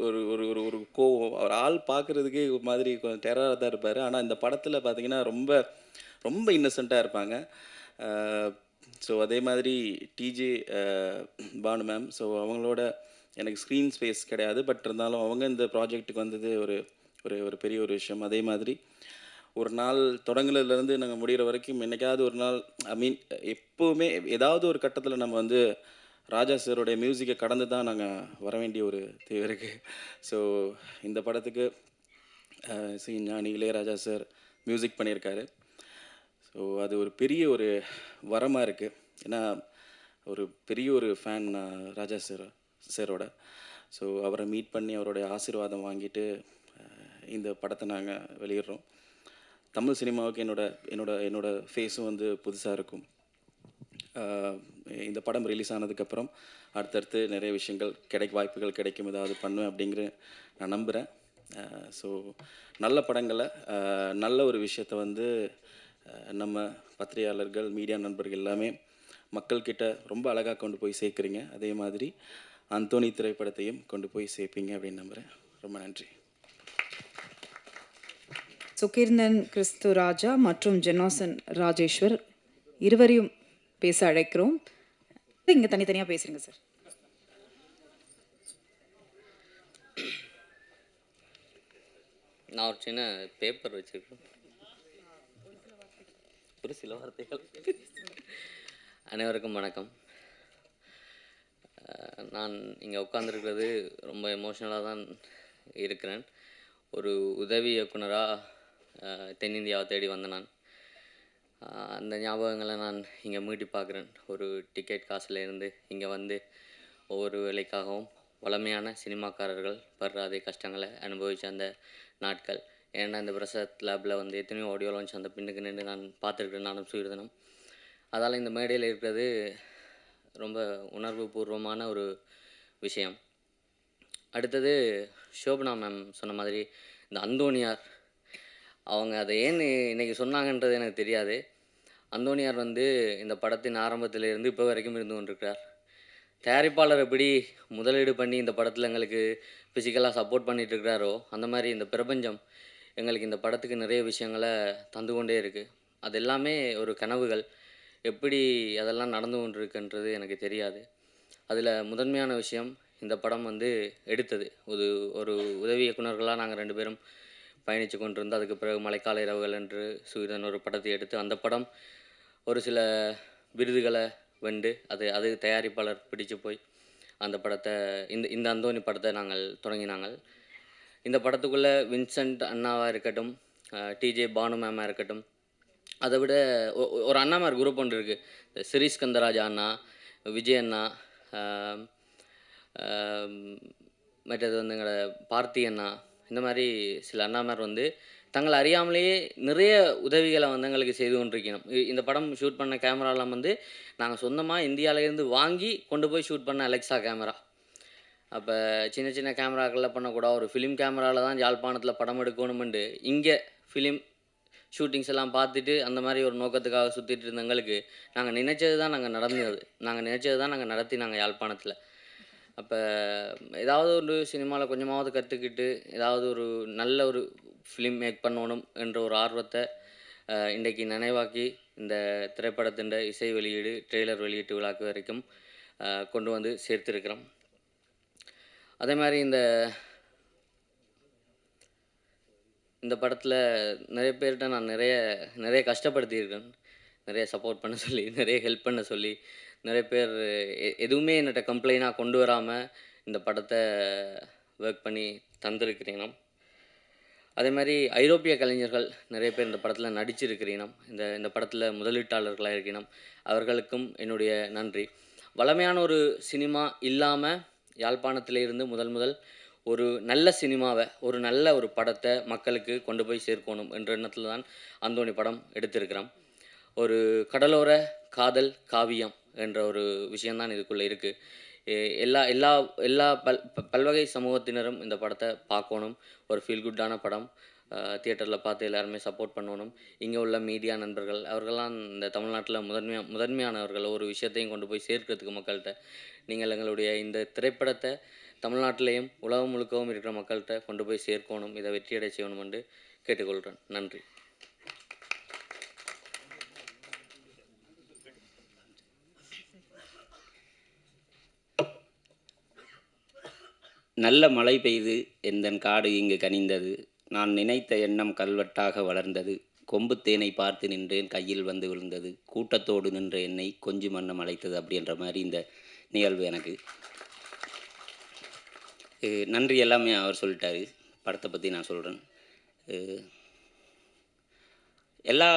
ஒரு ஒரு ஒரு ஒரு கோவம். அவர் ஆள் பார்க்குறதுக்கே ஒரு மாதிரி கொஞ்சம் டெரராக தான் இருப்பார். ஆனால் இந்த படத்தில் பார்த்தீங்கன்னா ரொம்ப ரொம்ப இன்னசென்ட்டாக இருப்பாங்க. ஸோ அதே மாதிரி டிஜே பானு மேம், ஸோ அவங்களோட எனக்கு ஸ்க்ரீன் ஸ்பேஸ் கிடையாது. பட் இருந்தாலும் அவங்க இந்த ப்ராஜெக்ட்டுக்கு வந்தது ஒரு ஒரு ஒரு பெரிய ஒரு விஷயம். அதே மாதிரி ஒரு நாள் தொடங்குனதுலேருந்து நாங்கள் முடிகிற வரைக்கும் என்றைக்காவது ஒரு நாள், ஐ மீன் எப்போவுமே ஏதாவது ஒரு கட்டத்தில் நம்ம வந்து ராஜா சாரோடைய மியூசிக்கை கடந்து தான் நாங்கள் வர வேண்டிய ஒரு தேவை இருக்குது. ஸோ இந்த படத்துக்கு ஞானி இளையராஜா சார் மியூசிக் பண்ணியிருக்காரு. ஸோ அது ஒரு பெரிய ஒரு வரமாக இருக்குது. ஏன்னா ஒரு பெரிய ஒரு ஃபேன் ராஜா சாரோட. ஸோ அவரை மீட் பண்ணி அவருடைய ஆசீர்வாதம் வாங்கிட்டு இந்த படத்தை நாங்கள் வெளியிடுறோம். தமிழ் சினிமாவுக்கு என்னோட ஃபேஸும் வந்து புதுசாக இருக்கும். இந்த படம் ரிலீஸ் ஆனதுக்கப்புறம் அடுத்தடுத்து நிறைய விஷயங்கள் வாய்ப்புகள் கிடைக்கும், ஏதாவது பண்ணுவேன் அப்படிங்கிற நான் நம்புகிறேன். ஸோ நல்ல படங்களை நல்ல ஒரு விஷயத்தை வந்து நம்ம பத்திரிகையாளர்கள், மீடியா நண்பர்கள் எல்லாமே மக்கள்கிட்ட ரொம்ப அழகாக கொண்டு போய் சேர்க்குறீங்க. அதே மாதிரி அந்தோனி திரைப்படத்தையும் கொண்டு போய் சேர்ப்பீங்க அப்படின்னு நம்புகிறேன். ரொம்ப நன்றி. சுகீர்தன் கிறிஸ்துராஜா மற்றும் ஜெனோசன் ராஜேஸ்வர் இருவரையும் பேச அழைக்கிறோம். இங்கே தனித்தனியாக பேசுகிறீங்க சார். நான் ஒரு சின்ன பேப்பர் வச்சுருக்கேன், ஒரு சில வார்த்தைகள். அனைவருக்கும் வணக்கம். நான் இங்கே உட்காந்துருக்கிறது ரொம்ப எமோஷ்னலாக தான் இருக்கிறேன். ஒரு உதவி இயக்குனராக தென்னிந்தியாவை தேடி வந்த நான் அந்த ஞாபகங்களை நான் இங்கே மீட்டி பார்க்குறேன். ஒரு டிக்கெட் காசுலேருந்து இங்கே வந்து ஒவ்வொரு வேலைக்காகவும் வளமையான சினிமாக்காரர்கள் படுற அதே கஷ்டங்களை அனுபவித்த அந்த நாட்கள். ஏன்னா இந்த பிரசாத் லேபில் வந்து எத்தனையோ ஆடியோ லான்ச் அந்த பின்னுக்கு நின்று நான் பார்த்துருக்கேன், நானும் சுகிர்தனும். அதால் இந்த மேடையில் இருக்கிறது ரொம்ப உணர்வு பூர்வமான ஒரு விஷயம். அடுத்தது ஷோபனா மேம் சொன்ன மாதிரி இந்த அந்தோணியார், அவங்க அதை ஏன் இன்றைக்கி சொன்னாங்கன்றது எனக்கு தெரியாது. அந்தோணியார் வந்து இந்த படத்தின் ஆரம்பத்திலிருந்து இப்போ வரைக்கும் இருந்து கொண்டிருக்கிறார். தயாரிப்பாளர் எப்படி முதலீடு பண்ணி இந்த படத்தில் எங்களுக்கு ஃபிசிக்கலாக சப்போர்ட் பண்ணிகிட்ருக்கிறாரோ, அந்த மாதிரி இந்த பிரபஞ்சம் எங்களுக்கு இந்த படத்துக்கு நிறைய விஷயங்களை தந்து கொண்டே இருக்குது. அது எல்லாமே ஒரு கனவுகள். எப்படி அதெல்லாம் நடந்து கொண்டிருக்குன்றது எனக்கு தெரியாது. அதில் முதன்மையான விஷயம், இந்த படம் வந்து எடுத்தது ஒரு உதவி இயக்குனர்களாக நாங்கள் 2 பேரும் பயணித்து கொண்டிருந்தோம். அதுக்கு பிறகு மழைக்கால இரவுகள் என்று சுகிர்தன் ஒரு படத்தை எடுத்து அந்த படம் ஒரு சில விருதுகளை வென்று அது தயாரிப்பாளர் பிடிச்சு போய் அந்த படத்தை இந்த அந்தோனி படத்தை நாங்கள் தொடங்கினாங்க. இந்த படத்துக்குள்ளே வின்சென்ட் அண்ணாவாக இருக்கட்டும், டிஜே பானு மேமாக இருக்கட்டும், அதை விட ஒரு அண்ணாமார் குரூப் ஒன்று இருக்குது. சிரீஷ் கந்தராஜா அண்ணா, விஜய் அண்ணா, மற்றது வந்து எங்களோட பார்த்தி அண்ணா, இந்த மாதிரி சில அண்ணாமார் வந்து தங்களை அறியாமலேயே நிறைய உதவிகளை வந்து எங்களுக்கு செய்து கொண்டிருக்கணும். இந்த படம் ஷூட் பண்ண கேமராலாம் வந்து நாங்கள் சொந்தமாக இந்தியாவிலேருந்து வாங்கி கொண்டு போய் ஷூட் பண்ண அலெக்ஸா கேமரா. அப்போ சின்ன சின்ன கேமராக்களில் பண்ணக்கூடாது, ஒரு ஃபிலிம் கேமராவில் தான் யாழ்ப்பாணத்தில் படம் எடுக்கணுமெண்டு இங்கே ஃபிலிம் ஷூட்டிங்ஸ் எல்லாம் பார்த்துட்டு அந்த மாதிரி ஒரு நோக்கத்துக்காக சுற்றிட்டு இருந்தவங்களுக்கு நாங்கள் நினச்சது தான் நாங்கள் நடத்தினாங்க யாழ்ப்பாணத்தில். அப்போ ஏதாவது ஒரு சினிமாவில் கொஞ்சமாவது கற்றுக்கிட்டு ஏதாவது ஒரு நல்ல ஒரு ஃபிலிம் மேக் பண்ணணும் என்ற ஒரு ஆர்வத்தை இன்றைக்கு நினைவாக்கி இந்த திரைப்படத்தின் இசை வெளியீடு, ட்ரெய்லர் வெளியீட்டு விழாக்கு வரைக்கும் கொண்டு வந்து சேர்த்துருக்கிறோம். அதே மாதிரி இந்த படத்தில் நிறைய பேர்கிட்ட நான் நிறைய கஷ்டப்படுத்தியிருக்கேன். நிறைய சப்போர்ட் பண்ண சொல்லி, நிறைய ஹெல்ப் பண்ண சொல்லி, நிறைய பேர் எதுவுமே என்னட்ட கம்ப்ளைண்டாக கொண்டு வராமல் இந்த படத்தை ஒர்க் பண்ணி தந்திருக்கிறீங்க. அதே மாதிரி ஐரோப்பிய கலைஞர்கள் நிறைய பேர் இந்த படத்தில் நடிச்சிருக்கிறீங்க. இந்த படத்தில் முதலீட்டாளர்களாக இருக்கணும், அவர்களுக்கும் என்னுடைய நன்றி. வளமையான ஒரு சினிமா இல்லாமல் யாழ்ப்பாணத்திலிருந்து முதல் ஒரு நல்ல சினிமாவை, ஒரு நல்ல ஒரு படத்தை மக்களுக்கு கொண்டு போய் சேர்க்கணும் என்ற எண்ணத்தில் தான் அந்தோணி படம் எடுத்திருக்கிறோம். ஒரு கடலோர காதல் காவியம் என்ற ஒரு விஷயந்தான் இதுக்குள்ளே இருக்குது. எல்லா பல்வகை சமூகத்தினரும் இந்த படத்தை பார்க்கணும். ஒரு ஃபீல் குட்டான படம், தியேட்டரில் பார்த்து எல்லாருமே சப்போர்ட் பண்ணணும். இங்கே உள்ள மீடியா நண்பர்கள் அவர்கள்லாம் இந்த தமிழ்நாட்டில் முதன்மையானவர்கள், ஒரு விஷயத்தையும் கொண்டு போய் சேர்க்கிறதுக்கு மக்கள்கிட்ட நீங்கள் எங்களுடைய இந்த திரைப்படத்தை தமிழ்நாட்டிலையும் உலகம் முழுக்கவும் இருக்கிற மக்கள்கிட்ட கொண்டு போய் சேர்க்கணும், இதை வெற்றியடை செய்யணும் என்று கேட்டுக்கொள்கிறேன். நன்றி. நல்ல மழை பெய்து எந்தன் காடு இங்கு கனிந்தது, நான் நினைத்த எண்ணம் கல்வெட்டாக வளர்ந்தது, கொம்பு தேனை பார்த்து நின்றேன் கையில் வந்து விழுந்தது, கூட்டத்தோடு நின்ற என்னை கொஞ்சு மன்னம் அழைத்தது. அப்படின்ற மாதிரி இந்த நிகழ்வு எனக்கு நன்றி. எல்லாமே அவர் சொல்லிட்டாரு. படத்தை பற்றி நான் சொல்கிறேன். எல்லா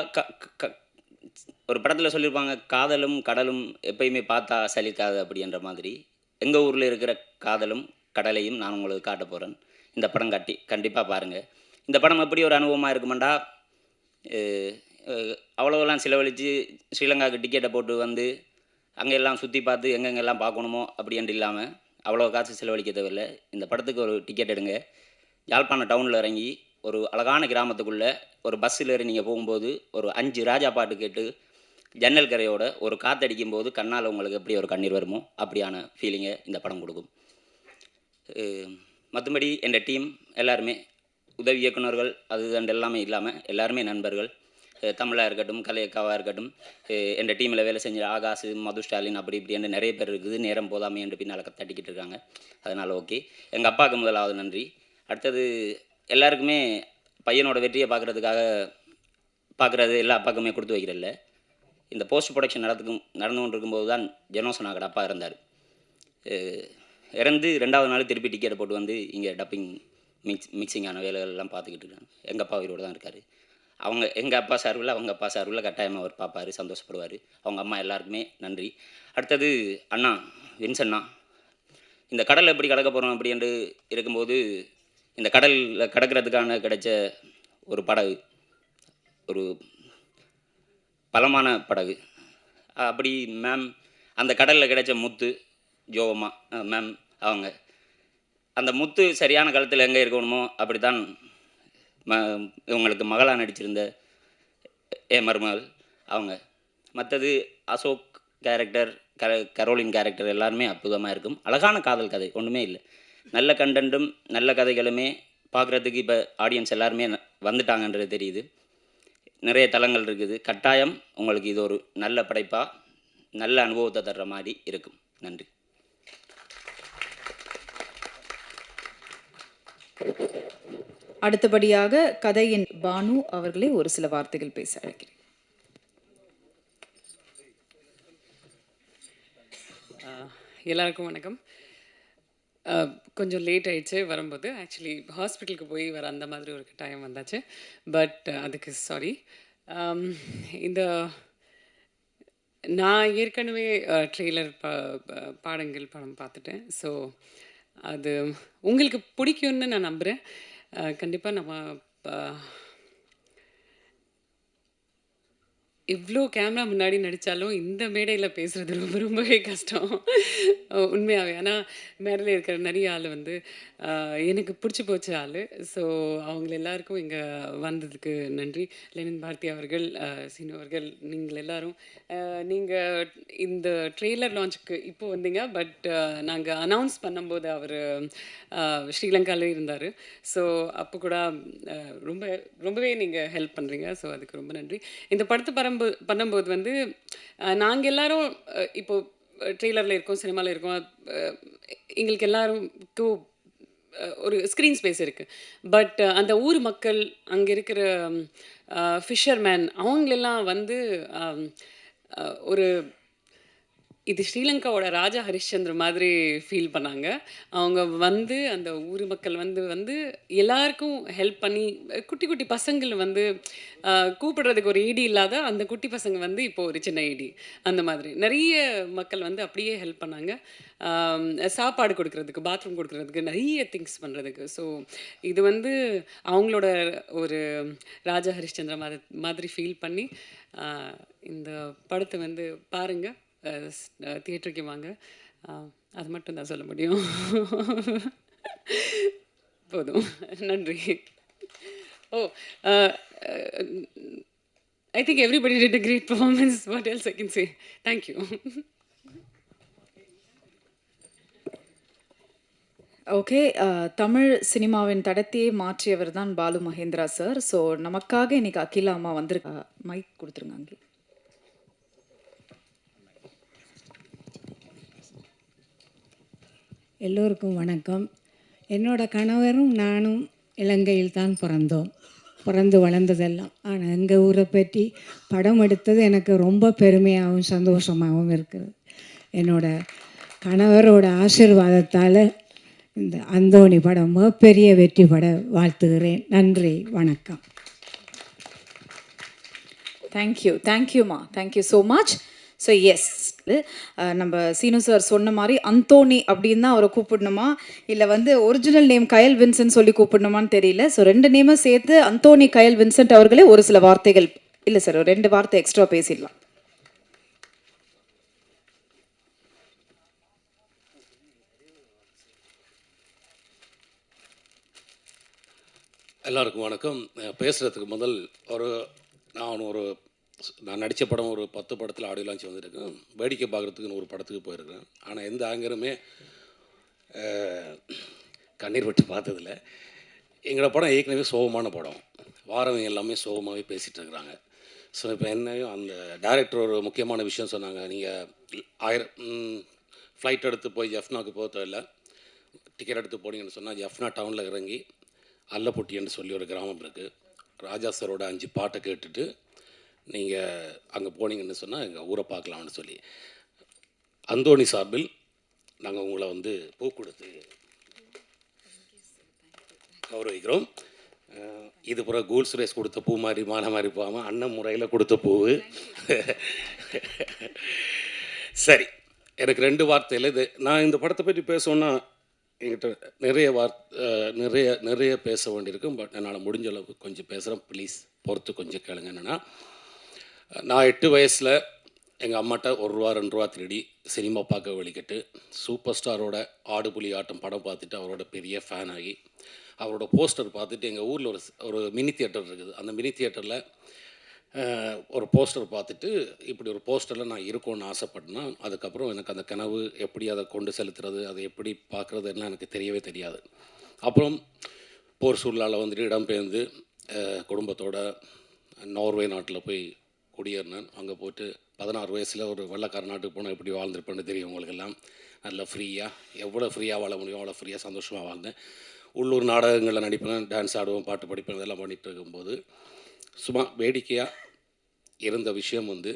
ஒரு படத்தில் சொல்லியிருப்பாங்க, காதலும் கடலும் எப்பயுமே பார்த்தா சலிக்காது அப்படின்ற மாதிரி. எங்கள் ஊரில் இருக்கிற காதலும் கடலையும் நான் உங்களுக்கு காட்ட போகிறேன். இந்த படம் கண்டிப்பாக பாருங்கள். இந்த படம் எப்படி ஒரு அனுபவமாக இருக்குமாண்டா, அவ்வளோவெல்லாம் செலவழித்து ஸ்ரீலங்காவுக்கு டிக்கெட்டை போட்டு வந்து அங்கே எல்லாம் சுற்றி பார்த்து எங்கெங்கெல்லாம் பார்க்கணுமோ அப்படின்ட்டு இல்லாமல் அவ்வளோ காசு செலவழிக்க தேவையில்லை. இந்த படத்துக்கு ஒரு டிக்கெட் எடுங்க, யாழ்ப்பாணம் டவுனில் இறங்கி ஒரு அழகான கிராமத்துக்குள்ளே ஒரு பஸ்ஸில் ஏறி நீங்கள் போகும்போது ஒரு 5 ராஜா பாட்டு கேட்டு ஜன்னல் கரையோட ஒரு காற்றடிக்கும் போது கண்ணால் உங்களுக்கு எப்படி ஒரு கண்ணீர் வருமோ அப்படியான ஃபீலிங்கை இந்த படம் கொடுக்கும். மற்றபடி என் டீம் எல்லாருமே உதவி இயக்குனர்கள் அது எல்லாமே இல்லாமல் எல்லாருமே நண்பர்கள். தமிழாக இருக்கட்டும், கலையக்காவாக இருக்கட்டும், என் டீமில் வேலை செஞ்ச ஆகாஷ், மது ஸ்டாலின் அப்படி இப்படின்னு நிறைய பேர் இருக்குது. நேரம் போதாமே என்று பின்னால் தட்டிக்கிட்டு இருக்காங்க. அதனால் ஓகே. எங்கள் அப்பாவுக்கு முதலாவது நன்றி. அடுத்தது எல்லாருக்குமே பையனோட வெற்றியை பார்க்குறது எல்லா அப்பாவுக்குமே கொடுத்து வைக்கிறதில்ல. இந்த போஸ்ட் ப்ரொடக்ஷன் நடந்து கொண்டு இருக்கும்போது தான் ஜனோசனாகட அப்பா இருந்தார். இறந்து 2வது நாள் திருப்பி டிக்கெட்டை போட்டு வந்து இங்கே டப்பிங் மிக்சிங்கான வேலைகள் எல்லாம் பார்த்துக்கிட்டு இருக்காங்க. எங்கள் அப்பா உயிரோடு தான் இருக்கார். எங்கள் அப்பா சார்பில் அவங்க அப்பா சார்பில் கட்டாயமாக அவர் பார்ப்பார், சந்தோஷப்படுவார். அவங்க அம்மா எல்லாருக்குமே நன்றி. அடுத்தது அண்ணா வின்சண்ணா, இந்த கடலில் எப்படி கடக்க போகிறோம் அப்படின்ட்டு இருக்கும்போது இந்த கடலில் கடக்கிறதுக்கான கிடைச்ச ஒரு படகு, ஒரு பலமான படகு. அப்படி மேம் அந்த கடலில் கிடைச்ச முத்து ஜோவம்மா மேம் அவங்க அந்த முத்து சரியான காலத்தில் எங்கே இருக்கணுமோ அப்படி தான் இவங்களுக்கு மகளாக நடிச்சிருந்த மருமகள் அவங்க. மற்றது அசோக் கேரக்டர், கரோலின் கேரக்டர் எல்லாருமே அற்புதமாக இருக்கும். அழகான காதல் கதை, ஒன்றுமே இல்லை. நல்ல கண்டென்ட்டும் நல்ல கதைகளுமே பார்க்குறதுக்கு இப்போ ஆடியன்ஸ் எல்லாருமே வந்துட்டாங்கன்றது தெரியுது. நிறைய தளங்கள் இருக்குது. கட்டாயம் உங்களுக்கு இது ஒரு நல்ல படைப்பாக நல்ல அனுபவத்தை தர்ற மாதிரி இருக்கும். நன்றி. அடுத்தபடியாக கதையின் பானு அவர்களே ஒரு சில வார்த்தைகள் பேச அழைக்கிறேன். எல்லாருக்கும் வணக்கம். கொஞ்சம் லேட் ஆயிடுச்சு வரும்போது. ஆக்சுவலி ஹாஸ்பிட்டலுக்கு போய் வர அந்த மாதிரி ஒரு டைம் வந்தாச்சு. பட் அதுக்கு சாரி. இந்த நான் ஏற்கனவே ட்ரெய்லர் பாடங்கள் படம் பார்த்துட்டேன். ஸோ அது உங்களுக்கு பிடிக்கும்னு நான் நம்புகிறேன். கண்டிப்பாக நம்ம இவ்வளோ கேமரா முன்னாடி நடித்தாலும் இந்த மேடையில் பேசுகிறது ரொம்பவே கஷ்டம் உண்மையாகவே. ஆனால் மேடையில் இருக்கிற நிறைய ஆள் எனக்கு பிடிச்சி போச்ச ஆள். ஸோ அவங்கள எல்லாருக்கும் இங்கே வந்ததுக்கு நன்றி. லெனின் பாரதி அவர்கள், சீனு அவர்கள், நீங்கள் எல்லோரும். நீங்கள் இந்த ட்ரெய்லர் லான்ச்சுக்கு இப்போ வந்தீங்க. பட் நாங்கள் அனௌன்ஸ் பண்ணும்போது அவர் ஸ்ரீலங்காவிலே இருந்தார். ஸோ அப்போ கூட ரொம்பவே நீங்கள் ஹெல்ப் பண்ணுறீங்க. ஸோ அதுக்கு ரொம்ப நன்றி. இந்த படத்தை பண்ணும்போது நாங்கள் எல்லாரும் இப்போது ட்ரெய்லரில் இருக்கோம், சினிமாவில் இருக்கோம். எங்களுக்கு எல்லாருக்கும் ஒரு ஸ்க்ரீன் ஸ்பேஸ் இருக்குது. பட் அந்த ஊர் மக்கள், அங்கே இருக்கிற ஃபிஷர்மேன், அவங்களெல்லாம் ஒரு இது ஸ்ரீலங்காவோட ராஜா ஹரிஷ்சந்திர மாதிரி ஃபீல் பண்ணாங்க. அவங்க அந்த ஊர் மக்கள் எல்லாருக்கும் ஹெல்ப் பண்ணி, குட்டி குட்டி பசங்கள் கூப்பிடுறதுக்கு ஒரு ஈடி இல்லாத அந்த குட்டி பசங்க இப்போது ஒரு சின்ன ஈடி, அந்த மாதிரி நிறைய மக்கள் அப்படியே ஹெல்ப் பண்ணாங்க. சாப்பாடு கொடுக்குறதுக்கு, பாத்ரூம் கொடுக்குறதுக்கு, நிறைய திங்ஸ் பண்ணுறதுக்கு. ஸோ இது அவங்களோட ஒரு ராஜா ஹரிஷ்சந்திர மாதிரி ஃபீல் பண்ணி இந்த படத்தை பாருங்கள், தியேட்டருக்கு வாங்க. அது மட்டும் தான் சொல்ல முடியும். போதும். நன்றி. I think everybody did a great performance. What else I can say? Thank you. Okay. Tamil சினிமாவின் தடத்தையே மாற்றியவர் தான் பாலு மகேந்திரா சார். ஸோ நமக்காக இன்னைக்கு அகிலா அம்மா மைக் கொடுத்துருங்க. அங்கே எல்லோருக்கும் வணக்கம். என்னோட கணவரும் நானும் இலங்கையில் தான் பிறந்து வளர்ந்ததெல்லாம். ஆனால் எங்கள் ஊரை பற்றி படம் எடுத்தது எனக்கு ரொம்ப பெருமையாகவும் சந்தோஷமாகவும் இருக்குது. என்னோட கணவரோட ஆசீர்வாதத்தால் இந்த அந்தோணி படம் மிகப்பெரிய வெற்றி பட வாழ்த்துகிறேன். நன்றி, வணக்கம். தேங்க்யூ. தேங்க்யூம்மா. Thank you so much. So yes, நம்ம சீனு சார் சொன்ன மாதிரி அந்தோனி அப்படின்னு தான் அவரை கூப்பிடணுமா, இல்லை வந்து ஒரிஜினல் நேம் கயல் வின்சென்ட் சொல்லி கூப்பிடணுமான்னு தெரியல. ஸோ 2 நேமும் சேர்த்து அந்தோனி கயல் வின்சென்ட் அவர்களே ஒரு சில வார்த்தைகள், இல்லை சார், ஒரு 2 வார்த்தை எக்ஸ்ட்ரா பேசிடலாம். எல்லாருக்கும் வணக்கம். பேசுகிறதுக்கு முதல் நான் நடித்த படம் ஒரு 10 படத்தில் ஆடியோ லான்ச் வந்திருக்கேன். வேடிக்கை பார்க்குறதுக்குன்னு ஒரு படத்துக்கு போயிருக்கேன். ஆனால் எந்த ஆங்கருமே கண்ணீர் விட்டு பார்த்ததில்ல. எங்களோட படம் ஏற்கனவே சோகமான படம். வாரவங்க எல்லாமே சோகமாகவே பேசிகிட்டு இருக்கிறாங்க. ஸோ இப்போ என்னையும் அந்த டைரக்டர் ஒரு முக்கியமான விஷயம் சொன்னாங்க. நீங்கள் ஃப்ளைட் எடுத்து போய் ஜஃப்னாவுக்கு போக தேவையில்ல, டிக்கெட் எடுத்து போனீங்கன்னு சொன்னால் ஜஃப்னா டவுனில் இறங்கி அல்லப்பொட்டின்னு சொல்லி ஒரு கிராமம் இருக்குது. ராஜா சாரோட 5 பாட்டை கேட்டுட்டு நீங்கள் அங்கே போனீங்கன்னு சொன்னால் எங்கள் ஊரை பார்க்கலாம்னு சொல்லி அந்தோணி சார்பில் நாங்கள் உங்களை வந்து பூ கொடுத்து கௌரவிக்கிறோம். இது புற கூல் சுரேஷ் கொடுத்த பூ மாதிரி மாலை மாதிரி போகாமல் அண்ணன் முறையில் கொடுத்த பூவு. சரி, எனக்கு 2 வார்த்தையில் இது நான் இந்த படத்தை பற்றி பேசணுன்னா என்கிட்ட நிறைய பேச வேண்டியிருக்கும். பட் என்னால் முடிஞ்ச அளவுக்கு கொஞ்சம் பேசுகிறேன். ப்ளீஸ் பொறுத்து கொஞ்சம் கேளுங்க. என்னென்னா, நான் 8 வயசில் எங்கள் அம்மாட்ட ₹1 ₹2 திருடி சினிமா பார்க்க வெளிக்கிட்டு சூப்பர் ஸ்டாரோட ஆடு புலி ஆட்டம் படம் பார்த்துட்டு அவரோட பெரிய ஃபேன் ஆகி அவரோட போஸ்டர் பார்த்துட்டு எங்கள் ஊரில் ஒரு மினி தியேட்டர் இருக்குது. அந்த மினி தியேட்டரில் ஒரு போஸ்டர் பார்த்துட்டு இப்படி ஒரு போஸ்டரில் நான் இருக்கணும்னு ஆசைப்பட்டேன்னா, அதுக்கப்புறம் எனக்கு அந்த கனவு எப்படி அதை கொண்டு செலுத்துறது, அதை எப்படி பார்க்குறது எல்லாம் எனக்கு தெரியவே தெரியாது. அப்புறம் போர் சூழ்நிலை வந்துட்டு இடம்பெயர்ந்து குடும்பத்தோட நார்வே நாட்டில் போய் குடியேறினேன். அங்கே போய்ட்டு 16 வயசில் ஒரு வெள்ளைக்கார நாட்டுக்கு போனால் எப்படி வாழ்ந்துருப்பேன்னு தெரியும் உங்களுக்கெல்லாம். நல்லா எவ்வளோ ஃப்ரீயாக வாழ முடியும் அவ்வளோ ஃப்ரீயாக சந்தோஷமாக வாழ்ந்தேன். உள்ளூர் நாடகங்களில் நடிப்பேன், டான்ஸ் ஆடுவேன், பாட்டு படிப்பேன், இதெல்லாம் பண்ணிகிட்டு இருக்கும்போது சும்மா வேடிக்கையாக இருந்த விஷயம் வந்து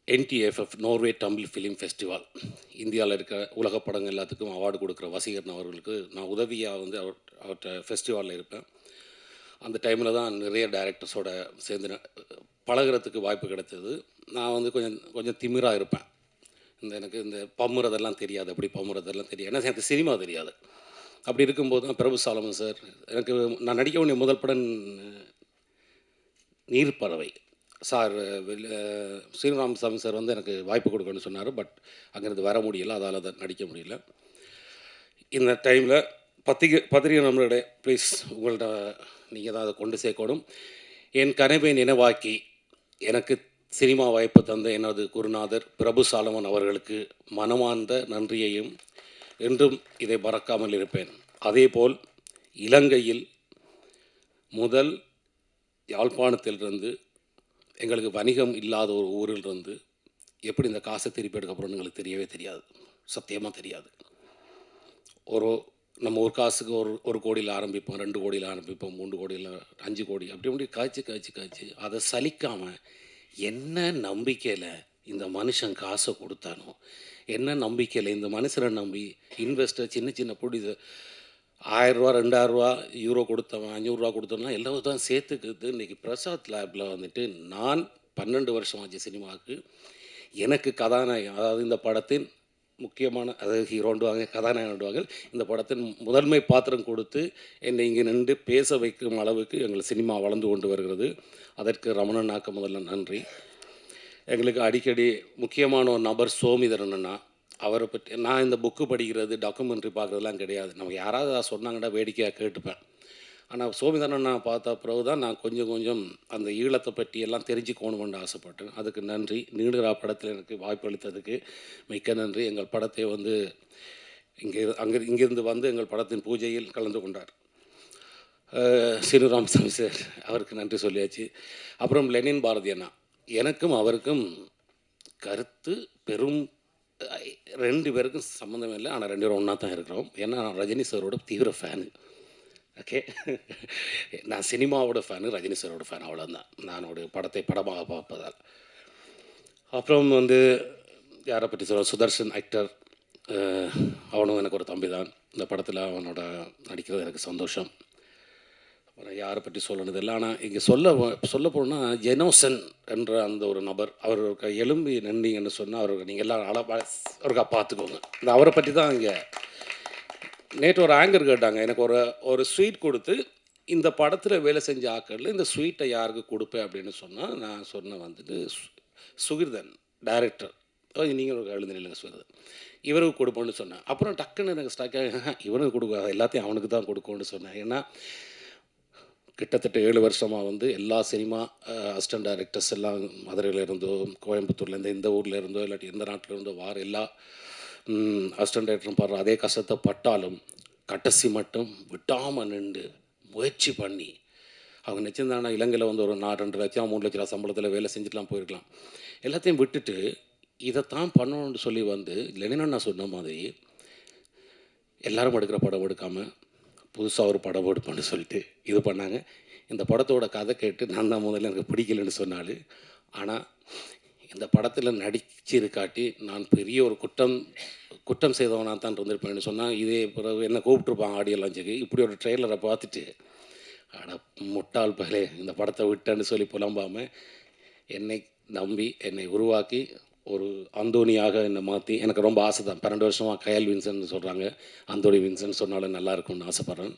NTFF Norway Tamil film festival, இந்தியாவில் இருக்க உலக படங்கள் எல்லாத்துக்கும் அவார்டு கொடுக்குற வசீகரன் அவர்களுக்கு நான் உதவியாக வந்து அவர்கிட்ட ஃபெஸ்டிவலில் இருப்பேன். அந்த டைமில் தான் நிறைய டைரக்டர்ஸோட சேர்ந்து பழகிறதுக்கு வாய்ப்பு கிடைத்தது. நான் வந்து கொஞ்சம் திமிராக இருப்பேன். எனக்கு இந்த பம்முறதெல்லாம் தெரியாது, அப்படி பம்முறதெல்லாம் தெரியாது, ஏன்னா எனக்கு சினிமா தெரியாது. அப்படி இருக்கும்போது தான் பிரபு சாலமன் சார், நான் நடிக்க வேண்டிய முதல் படம் நீர்ப்பறவை சார், ஸ்ரீராமசாமி சார் வந்து எனக்கு வாய்ப்பு கொடுக்கணும்னு சொன்னார். பட் அங்கேருந்து வர முடியல, அதால் அதை நடிக்க முடியல. இந்த டைமில் பத்திரிகை நம்மளுடைய ப்ளீஸ் உங்கள்கிட்ட நீங்கள் தான் அதை கொண்டு சேர்க்கணும். என் கனவை நினைவாக்கி எனக்கு சினிமா வாய்ப்பு தந்த எனது குருநாதர் பிரபு சாலமன் அவர்களுக்கு மனமார்ந்த நன்றியையும் என்றும் இதை மறக்காமல் இருப்பேன். அதேபோல் இலங்கையில் முதல் யாழ்ப்பாணத்திலிருந்து எங்களுக்கு வணிகம் இல்லாத ஒரு ஊரிலிருந்து எப்படி இந்த காசை திருப்பி எடுக்க போகிறோன்னு எங்களுக்கு தெரியவே தெரியாது, சத்தியமாக தெரியாது. நம்ம ஒரு காசுக்கு ஒரு கோடியில் ஆரம்பிப்போம், 2 கோடியில் ஆரம்பிப்போம், 3 கோடியில் 5 கோடி அப்படி காய்ச்சி அதை சலிக்காமல் என்ன நம்பிக்கையில் இந்த மனுஷன் காசை கொடுத்தானோ, என்ன நம்பிக்கையில் இந்த மனுஷனை நம்பி இன்வெஸ்டர் சின்ன புடி ₹1000 ₹2000 யூரோ கொடுத்தவன், ₹500 கொடுத்தவன்லாம் எல்லாம் தான் சேர்த்துக்குது. இன்றைக்கி பிரசாத் லேபில் வந்துட்டு நான் 12 வருஷம் ஆச்சு சினிமாவுக்கு. எனக்கு கதாநாயகன், அதாவது இந்த படத்தின் முக்கியமான, அதாவது ஹீரோண்டுவாங்க, கதாநாயகன்டுவாங்க, இந்த படத்தின் முதன்மை பாத்திரம் கொடுத்து என்னை இங்கே நின்று பேச வைக்கும் அளவுக்கு எங்கள் சினிமா வளர்ந்து கொண்டு வருகிறது. அதற்கு ரமணனாக்க முதல்ல நன்றி. எங்களுக்கு அடிக்கடி முக்கியமான ஒரு நபர் சோமிதரன் அண்ணா. அவரை பற்றி நான் இந்த புக்கு படிக்கிறது, டாக்குமெண்ட்ரி பார்க்குறதுலாம் கிடையாது. நமக்கு யாராவது சொன்னாங்கன்னா வேடிக்கையாக கேட்டுப்பேன். ஆனால் சோமிதரன் அண்ணா பார்த்த பிறகு தான் நான் கொஞ்சம் அந்த ஈழத்தை பற்றி எல்லாம் தெரிஞ்சுக்கணுமென்று ஆசைப்பட்டேன். அதுக்கு நன்றி. நீடுரா படத்தில் எனக்கு வாய்ப்பு அளித்ததுக்கு மிக்க நன்றி. எங்கள் படத்தை வந்து இங்கிருந்து வந்து எங்கள் படத்தின் பூஜையில் கலந்து கொண்டார் ஸ்ரீராமசாமி சார், அவருக்கு நன்றி சொல்லியாச்சு. அப்புறம் லெனின் பாரதி அண்ணா, எனக்கும் அவருக்கும் கருத்து பெரும் 2 பேருக்கும் சம்மந்தம் இல்லை, ஆனால் 2 பேரும் ஒன்றா தான் இருக்கிறோம். ஏன்னா நான் ரஜினி சாரோட தீவிர ஃபேனு. ஓகே, நான் சினிமாவோட ஃபேனு, ரஜினி சாரோட ஃபேன், அவ்வளோதான். நான் படத்தை படமாக பார்ப்பதால். அப்புறம் வந்து யாரை பற்றி சொல்ல, சுதர்ஷன் ஆக்டர், அவனும் எனக்கு ஒரு தம்பி தான். இந்த படத்தில் அவனோட நடிக்கிறது எனக்கு சந்தோஷம். யாரை பற்றி சொல்லணுது இல்லை. ஆனால் இங்கே சொல்ல போனால் ஜெனோசன் என்ற அந்த ஒரு நபர், அவருக்கு எலும்பி நின்றீங்கன்னு சொன்னால் அவருக்கு நீங்கள் எல்லாம் அவருக்கா பார்த்துக்கோங்க. இந்த அவரை பற்றி தான் இங்கே நேற்று ஒரு ஆங்கர் கேட்டாங்க, எனக்கு ஒரு ஸ்வீட் கொடுத்து இந்த படத்தில் வேலை செஞ்ச ஆக்களில் இந்த ஸ்வீட்டை யாருக்கு கொடுப்பேன் அப்படின்னு சொன்னால் நான் சொன்ன வந்துட்டு சுகிர்தன் டைரக்டர், நீங்கள் ஒரு எழுந்தினில்லைங்க சுகிர்தன், இவருக்கு கொடுப்போன்னு சொன்னேன். அப்புறம் டக்குன்னு எனக்கு ஸ்டாக் இவனுக்கு கொடுக்காது, எல்லாத்தையும் அவனுக்கு தான் கொடுக்கும்னு சொன்னேன். ஏன்னா கிட்டத்தட்ட 7 வருஷமாக வந்து எல்லா சினிமா அசிஸ்டன்ட் டைரக்டர்ஸ் எல்லாம் மதுரையில் இருந்தோ கோயம்புத்தூர்லேருந்து இந்த ஊரில் இருந்தோ இல்லாட்டி எந்த நாட்டில் இருந்தோ வார எல்லா அசிஸ்டன்ட் டைரக்டரும் பாடுற அதே கஷ்டத்தை பட்டாலும் கடைசி மட்டும் விட்டாமல் நின்று முயற்சி பண்ணி அவங்க நிச்சயந்தானா இலங்கையில் வந்து ஒரு 2 லட்சம் 3 லட்சம் சம்பளத்தில் வேலை செஞ்சுட்டுலாம் போயிருக்கலாம். எல்லாத்தையும் விட்டுட்டு இதைத்தான் பண்ணணும்னு சொல்லி வந்து லெனின் சொன்ன மாதிரி எல்லாரும் எடுக்கிற படம் எடுக்காமல் புதுசாக ஒரு படம் எடுப்பேன்னு சொல்லிட்டு இது பண்ணாங்க. இந்த படத்தோட கதை கேட்டு நான் தான் முதல்ல எனக்கு பிடிக்கலன்னு சொன்னாலும், ஆனால் இந்த படத்தில் நடிச்சிருக்காட்டி நான் பெரிய ஒரு குற்றம் செய்தவனாக தான் இருந்திருப்பேன்னு சொன்னால் இதே பிறகு என்ன கூப்பிட்ருப்பாங்க ஆடியோ லான்ச்சுக்கு. இப்படி ஒரு ட்ரெய்லரை பார்த்துட்டு ஆனால் முட்டாள் பகலே இந்த படத்தை விட்டேன்னு சொல்லி புலம்பாமல் என்னை நம்பி என்னை உருவாக்கி ஒரு அந்தோனியாக என்னை மாற்றி, எனக்கு ரொம்ப ஆசை தான். 12 வருஷமாக கயல் வின்சன் சொல்கிறாங்க, அந்தோனி வின்சன் சொன்னாலும் நல்லா இருக்கும்னு ஆசைப்பட்றேன்.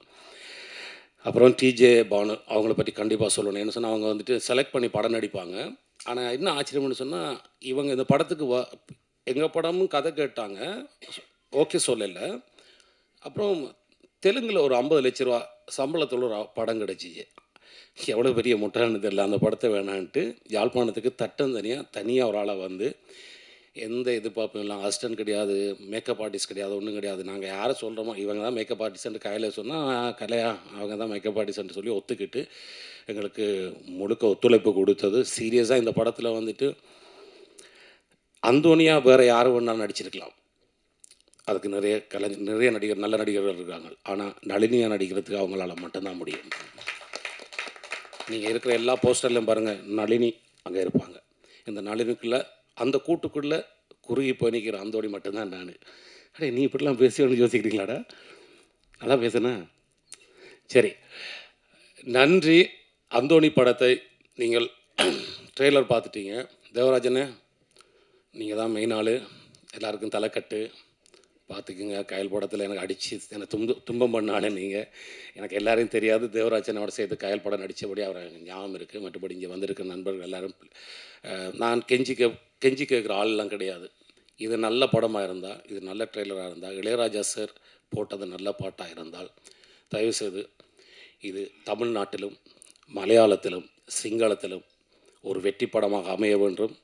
அப்புறம் டிஜே பானு அவங்கள பற்றி கண்டிப்பாக சொல்லணும். என்ன சொன்னால் அவங்க வந்துட்டு செலக்ட் பண்ணி படம் நடிப்பாங்க. ஆனால் என்ன ஆச்சரியம்னு சொன்னால் இவங்க இந்த படத்துக்கு எங்கள் படமும் கதை கேட்டாங்க, ஓகே சொல்லலை. அப்புறம் தெலுங்கில் ஒரு 50 லட்ச ரூபா சம்பளத்தில் ஒரு படம் கிடச்சிச்சு. எவ்வளோ பெரிய முட்டாள்னு தெரியல. அந்த படத்தை வேணான்ட்டு யாழ்ப்பாணத்துக்கு தனியாக ஒரு ஆளாக வந்து எந்த எதிர்பார்ப்பும் இல்லை, அசிஸ்டன்ட் கிடையாது, மேக்கப் ஆர்டிஸ்ட் கிடையாது, ஒன்றும் கிடையாது. நாங்கள் யாரை சொல்கிறோமோ இவங்க தான் மேக்கப் ஆர்டிஸ்ட்டு கையில் சொன்னால் கலையா அவங்க தான் மேக்கப் ஆர்டிஸ்ட்னு சொல்லி ஒத்துக்கிட்டு எங்களுக்கு முழுக்க ஒத்துழைப்பு கொடுத்தது. சீரியஸாக இந்த படத்தில் வந்துட்டு அந்தோனியா வேறு யாரும் வேணாலும் நடிச்சிருக்கலாம், அதுக்கு நிறைய நடிகர் நல்ல நடிகர்கள் இருக்காங்க. ஆனால் நளினியாக நடிக்கிறதுக்கு அவங்களால மட்டும்தான் முடியும். நீங்கள் இருக்கிற எல்லா போஸ்டர்லையும் பாருங்கள், நளினி அங்கே இருப்பாங்க. இந்த நளினிக்குள்ளே அந்த கூட்டுக்குள்ளே குறுகி போய் நிற்கிற அந்தோணி மட்டும்தான் நான். அடே நீ இப்படிலாம் பேசுவேன்னு யோசிக்கிறீங்களாடா? நல்லா பேசுனா சரி. நன்றி. அந்தோணி படத்தை நீங்கள் ட்ரெய்லர் பார்த்துட்டீங்க. தேவராஜனே நீங்கள் தான் மெயின் ஆள், எல்லாருக்கும் தலைக்கட்டு பார்த்துக்குங்க. கயல் படத்தில் எனக்கு அடித்து எனக்கு துன்பம் பண்ணாலே நீங்கள், எனக்கு எல்லாரையும் தெரியாது. தேவராஜனோட சேர்த்து கயல் படம் நடித்தபடி அவரை ஞாபகம் இருக்குது. மற்றபடி இங்கே வந்திருக்க நண்பர்கள் எல்லோரும் நான் கெஞ்சி கேட்குற ஆள்லாம் கிடையாது. இது நல்ல படமாக இருந்தால், இது நல்ல ட்ரெய்லராக இருந்தால், இளையராஜா சார் போட்டது நல்ல பாட்டாக இருந்தால் தயவுசெய்து இது தமிழ்நாட்டிலும் மலையாளத்திலும் சிங்களத்திலும் ஒரு வெற்றி படமாக அமைய வேண்டும்.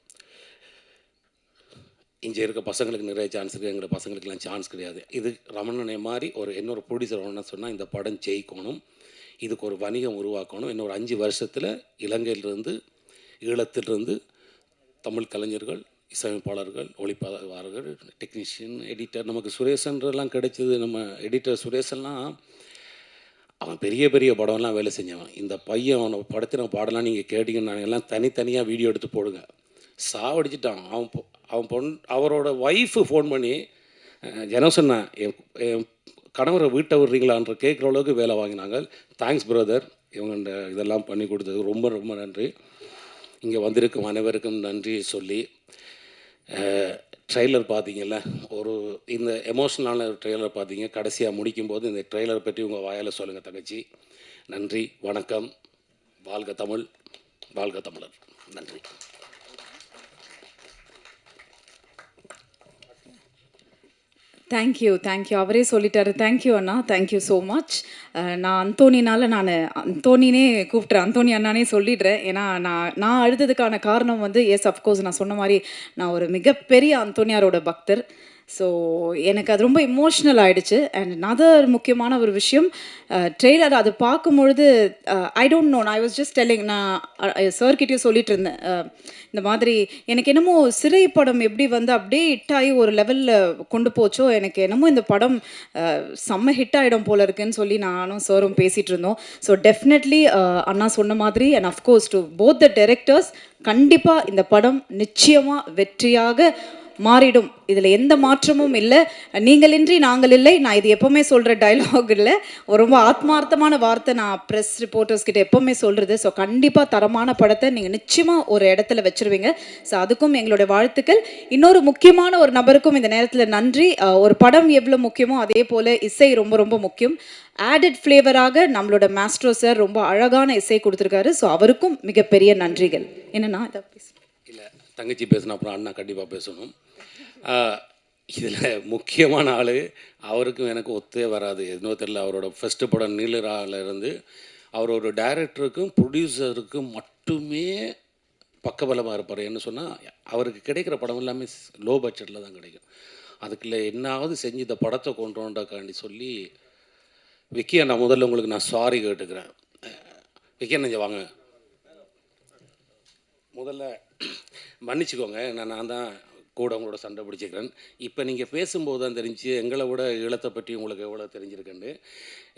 இங்கே இருக்க பசங்களுக்கு நிறைய சான்ஸ் இருக்குது, எங்களோட பசங்களுக்கெல்லாம் சான்ஸ் கிடையாது. இது ரமணனை மாதிரி இன்னொரு ப்ரொடியூசர் ஒன்று சொன்னால் இந்த படம் ஜெயிக்கணும், இதுக்கு ஒரு வணிகம் உருவாக்கணும். இன்னொரு 5 வருஷத்தில் இலங்கையிலிருந்து ஈழத்திலிருந்து தமிழ் கலைஞர்கள், இசையமைப்பாளர்கள், ஒளிப்பதிவாளர்கள், டெக்னீஷியன், எடிட்டர், நமக்கு சுரேஷன்றெல்லாம் கிடைச்சது. நம்ம எடிட்டர் சுரேஷெல்லாம் அவன் பெரிய பெரிய படம்லாம் வேலை செஞ்சவன். இந்த பையன் அவனை படத்தின பாடலாம் நீங்கள் கேட்டிங்கன்னா எல்லாம் தனித்தனியாக வீடியோ எடுத்து போடுங்க. சாவடிச்சிட்டான் அவன் அவரோட ஒய்ஃபு ஃபோன் பண்ணி ஜனசன்னா என் கணவரை வீட்டை விடுறீங்களான்ற கேட்குற அளவுக்கு வேலை வாங்கினாங்க. தேங்க்ஸ் பிரதர், இவங்க இதெல்லாம் பண்ணி கொடுத்தது ரொம்ப ரொம்ப நன்றி. இங்கே வந்திருக்கும் அனைவருக்கும் நன்றி சொல்லி, ட்ரெய்லர் பார்த்தீங்கல்ல, இந்த எமோஷ்னலான ட்ரெய்லர் பார்த்தீங்க. கடைசியாக முடிக்கும்போது இந்த ட்ரெய்லர் பற்றி உங்கள் வாயால் சொல்லுங்கள் தங்கச்சி. நன்றி, வணக்கம். வாழ்க தமிழ், வாழ்க தமிழர். நன்றி. தேங்க்யூ. அவரே சொல்லிட்டாரு. தேங்க்யூ அண்ணா, தேங்க்யூ ஸோ மச். நான் அந்தோனினால அந்தோனினே கூப்பிட்றேன், அந்தோனி அண்ணானே சொல்லிடுறேன். ஏன்னா நான் அழுததுக்கான காரணம் வந்து அஃப்கோர்ஸ் நான் சொன்ன மாதிரி நான் ஒரு மிகப்பெரிய அந்தோனியாரோட பக்தர். ஸோ எனக்கு அது ரொம்ப இமோஷ்னல் ஆகிடுச்சு. அண்ட் நதர் முக்கியமான ஒரு விஷயம், ட்ரெய்லர் அது பார்க்கும்பொழுது I don't know, I was just telling, நான் சார்கிட்டையும் சொல்லிட்டு இருந்தேன், இந்த மாதிரி எனக்கு என்னமோ சிறை படம் எப்படி வந்து அப்படியே ஹிட் ஆகி ஒரு லெவலில் கொண்டு போச்சோ, எனக்கு என்னமோ இந்த படம் செம்ம ஹிட் ஆகிடும் போல இருக்குன்னு சொல்லி நானும் சாரும் பேசிகிட்டு இருந்தோம். ஸோ டெஃபினெட்லி அண்ணா சொன்ன மாதிரி, and of course to both the directors, கண்டிப்பாக இந்த படம் நிச்சயமாக வெற்றியாக மாறிடும். இதில் எந்த மாற்றமும் இல்லை. நீங்களின்றி நாங்கள் இல்லை. நான் இது எப்போவுமே சொல்கிற டைலாக் இல்லை, ரொம்ப ஆத்மார்த்தமான வார்த்தை. நான் ப்ரெஸ் ரிப்போர்ட்டர்ஸ் கிட்ட எப்போவுமே சொல்கிறது. ஸோ கண்டிப்பாக தரமான படத்தை நீங்கள் நிச்சயமாக ஒரு இடத்துல வச்சுருவீங்க. ஸோ அதுக்கும் எங்களுடைய வாழ்த்துக்கள். இன்னொரு முக்கியமான ஒரு நபருக்கும் இந்த நேரத்தில் நன்றி. ஒரு படம் எவ்வளோ முக்கியமோ அதே போல் இசை ரொம்ப ரொம்ப முக்கியம். ஆடட் ஃப்ளேவராக நம்மளோட மாஸ்ட்ரோ சார் ரொம்ப அழகான இசை கொடுத்துருக்காரு. ஸோ அவருக்கும் மிகப்பெரிய நன்றிகள். என்னன்னா இதை இல்லை, தங்கச்சி பேசினா அப்புறம் அண்ணா கண்டிப்பாக பேசணும். இதில் முக்கியமான ஆள், அவருக்கும் எனக்கு ஒத்தே வராது. எதுனோ தெரியல, அவரோட ஃபஸ்ட்டு படம் நீலராலேருந்து அவர் ஒரு டைரக்டருக்கும் ப்ரொடியூசருக்கும் மட்டுமே பக்கபலமாக இருப்பார். என்ன சொன்னால், அவருக்கு கிடைக்கிற படம் எல்லாமே லோ பட்ஜெட்டில் தான் கிடைக்கும். அதுக்குள்ள என்னாவது செஞ்சு இந்த படத்தை கொண்டோண்டாக்காண்டி சொல்லி விக்கி அண்ணா, முதல்ல உங்களுக்கு நான் சாரி கேட்டுக்கிறேன். விக்கி அண்ணா வாங்க, முதல்ல மன்னிச்சுக்கோங்க, நான் தான் கூட உங்களோட சண்டை பிடிச்சிக்கிறேன். இப்போ நீங்கள் பேசும்போது தான் தெரிஞ்சு எங்களை விட ஈழத்தை பற்றி உங்களுக்கு எவ்வளோ தெரிஞ்சிருக்குன்னு.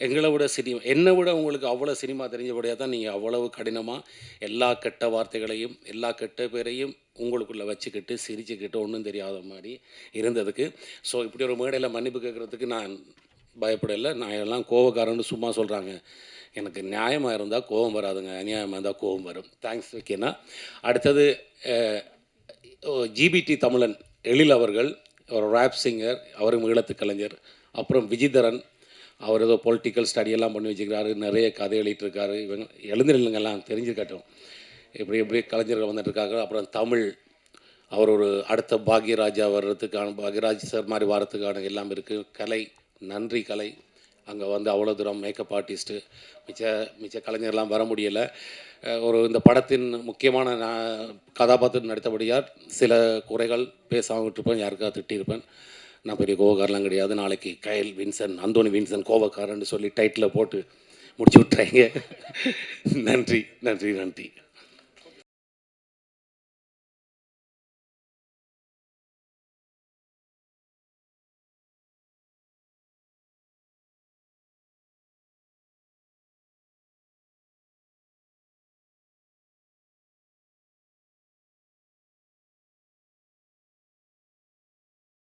எங்களை விட சினிமா, என்னை விட உங்களுக்கு அவ்வளோ சினிமா தெரிஞ்சபடியாக தான் நீங்கள் அவ்வளவு கடினமாக எல்லா கெட்ட வார்த்தைகளையும் எல்லா கெட்ட பேரையும் உங்களுக்குள்ளே வச்சுக்கிட்டு சிரிச்சுக்கிட்டு ஒன்றும் தெரியாத மாதிரி இருந்ததுக்கு. ஸோ இப்படி ஒரு மேடையில் மன்னிப்பு கேட்குறதுக்கு நான் பயப்படலை. நான் எல்லாம் கோவக்காரன்னு சும்மா சொல்கிறாங்க. எனக்கு நியாயமாக இருந்தால் கோபம் வராதுங்க, அநியாயமாக இருந்தால் கோபம் வரும். தேங்க்ஸ் விக்கினா. அடுத்தது ஜிபிடி தமிழன் எழில் அவர்கள், ஒரு ரேப் சிங்கர், அவரும் ஈழத்து கலைஞர். அப்புறம் விஜிதரன், அவர் ஏதோ பொலிட்டிக்கல் ஸ்டடியெல்லாம் பண்ணி வச்சுக்கிறாரு, நிறைய கதை எழுதிட்டுருக்காரு. இவங்க எழுந்திருங்கெல்லாம் தெரிஞ்சுக்கட்டும் எப்படி கலைஞர்கள் வந்துட்டுருக்காங்க. அப்புறம் தமிழ், அவர் ஒரு அடுத்த பாக்யராஜா வர்றதுக்கான, பாக்யராஜ் சார் மாதிரி வர்றதுக்கான எல்லாம் இருக்குது. கலை, நன்றி கலை. அங்கே வந்து அவ்வளோ தூரம் மேக்கப் ஆர்டிஸ்ட்டு, மிச்ச கலைஞர்லாம் வர முடியலை. ஒரு இந்த படத்தின் முக்கியமான கதாபாத்திரம் நடித்தபடியார் சில குறைகள் பேசாமல் விட்டுருப்பேன், யாருக்காக திட்டியிருப்பேன். நான் பெரிய கோவக்காரெலாம் கிடையாது. நாளைக்கு கயல் வின்சன், அந்தோனி வின்சன் கோவக்காரன்னு சொல்லி டைட்டில் போட்டு முடிச்சு விட்டுறாங்க. நன்றி நன்றி நன்றி.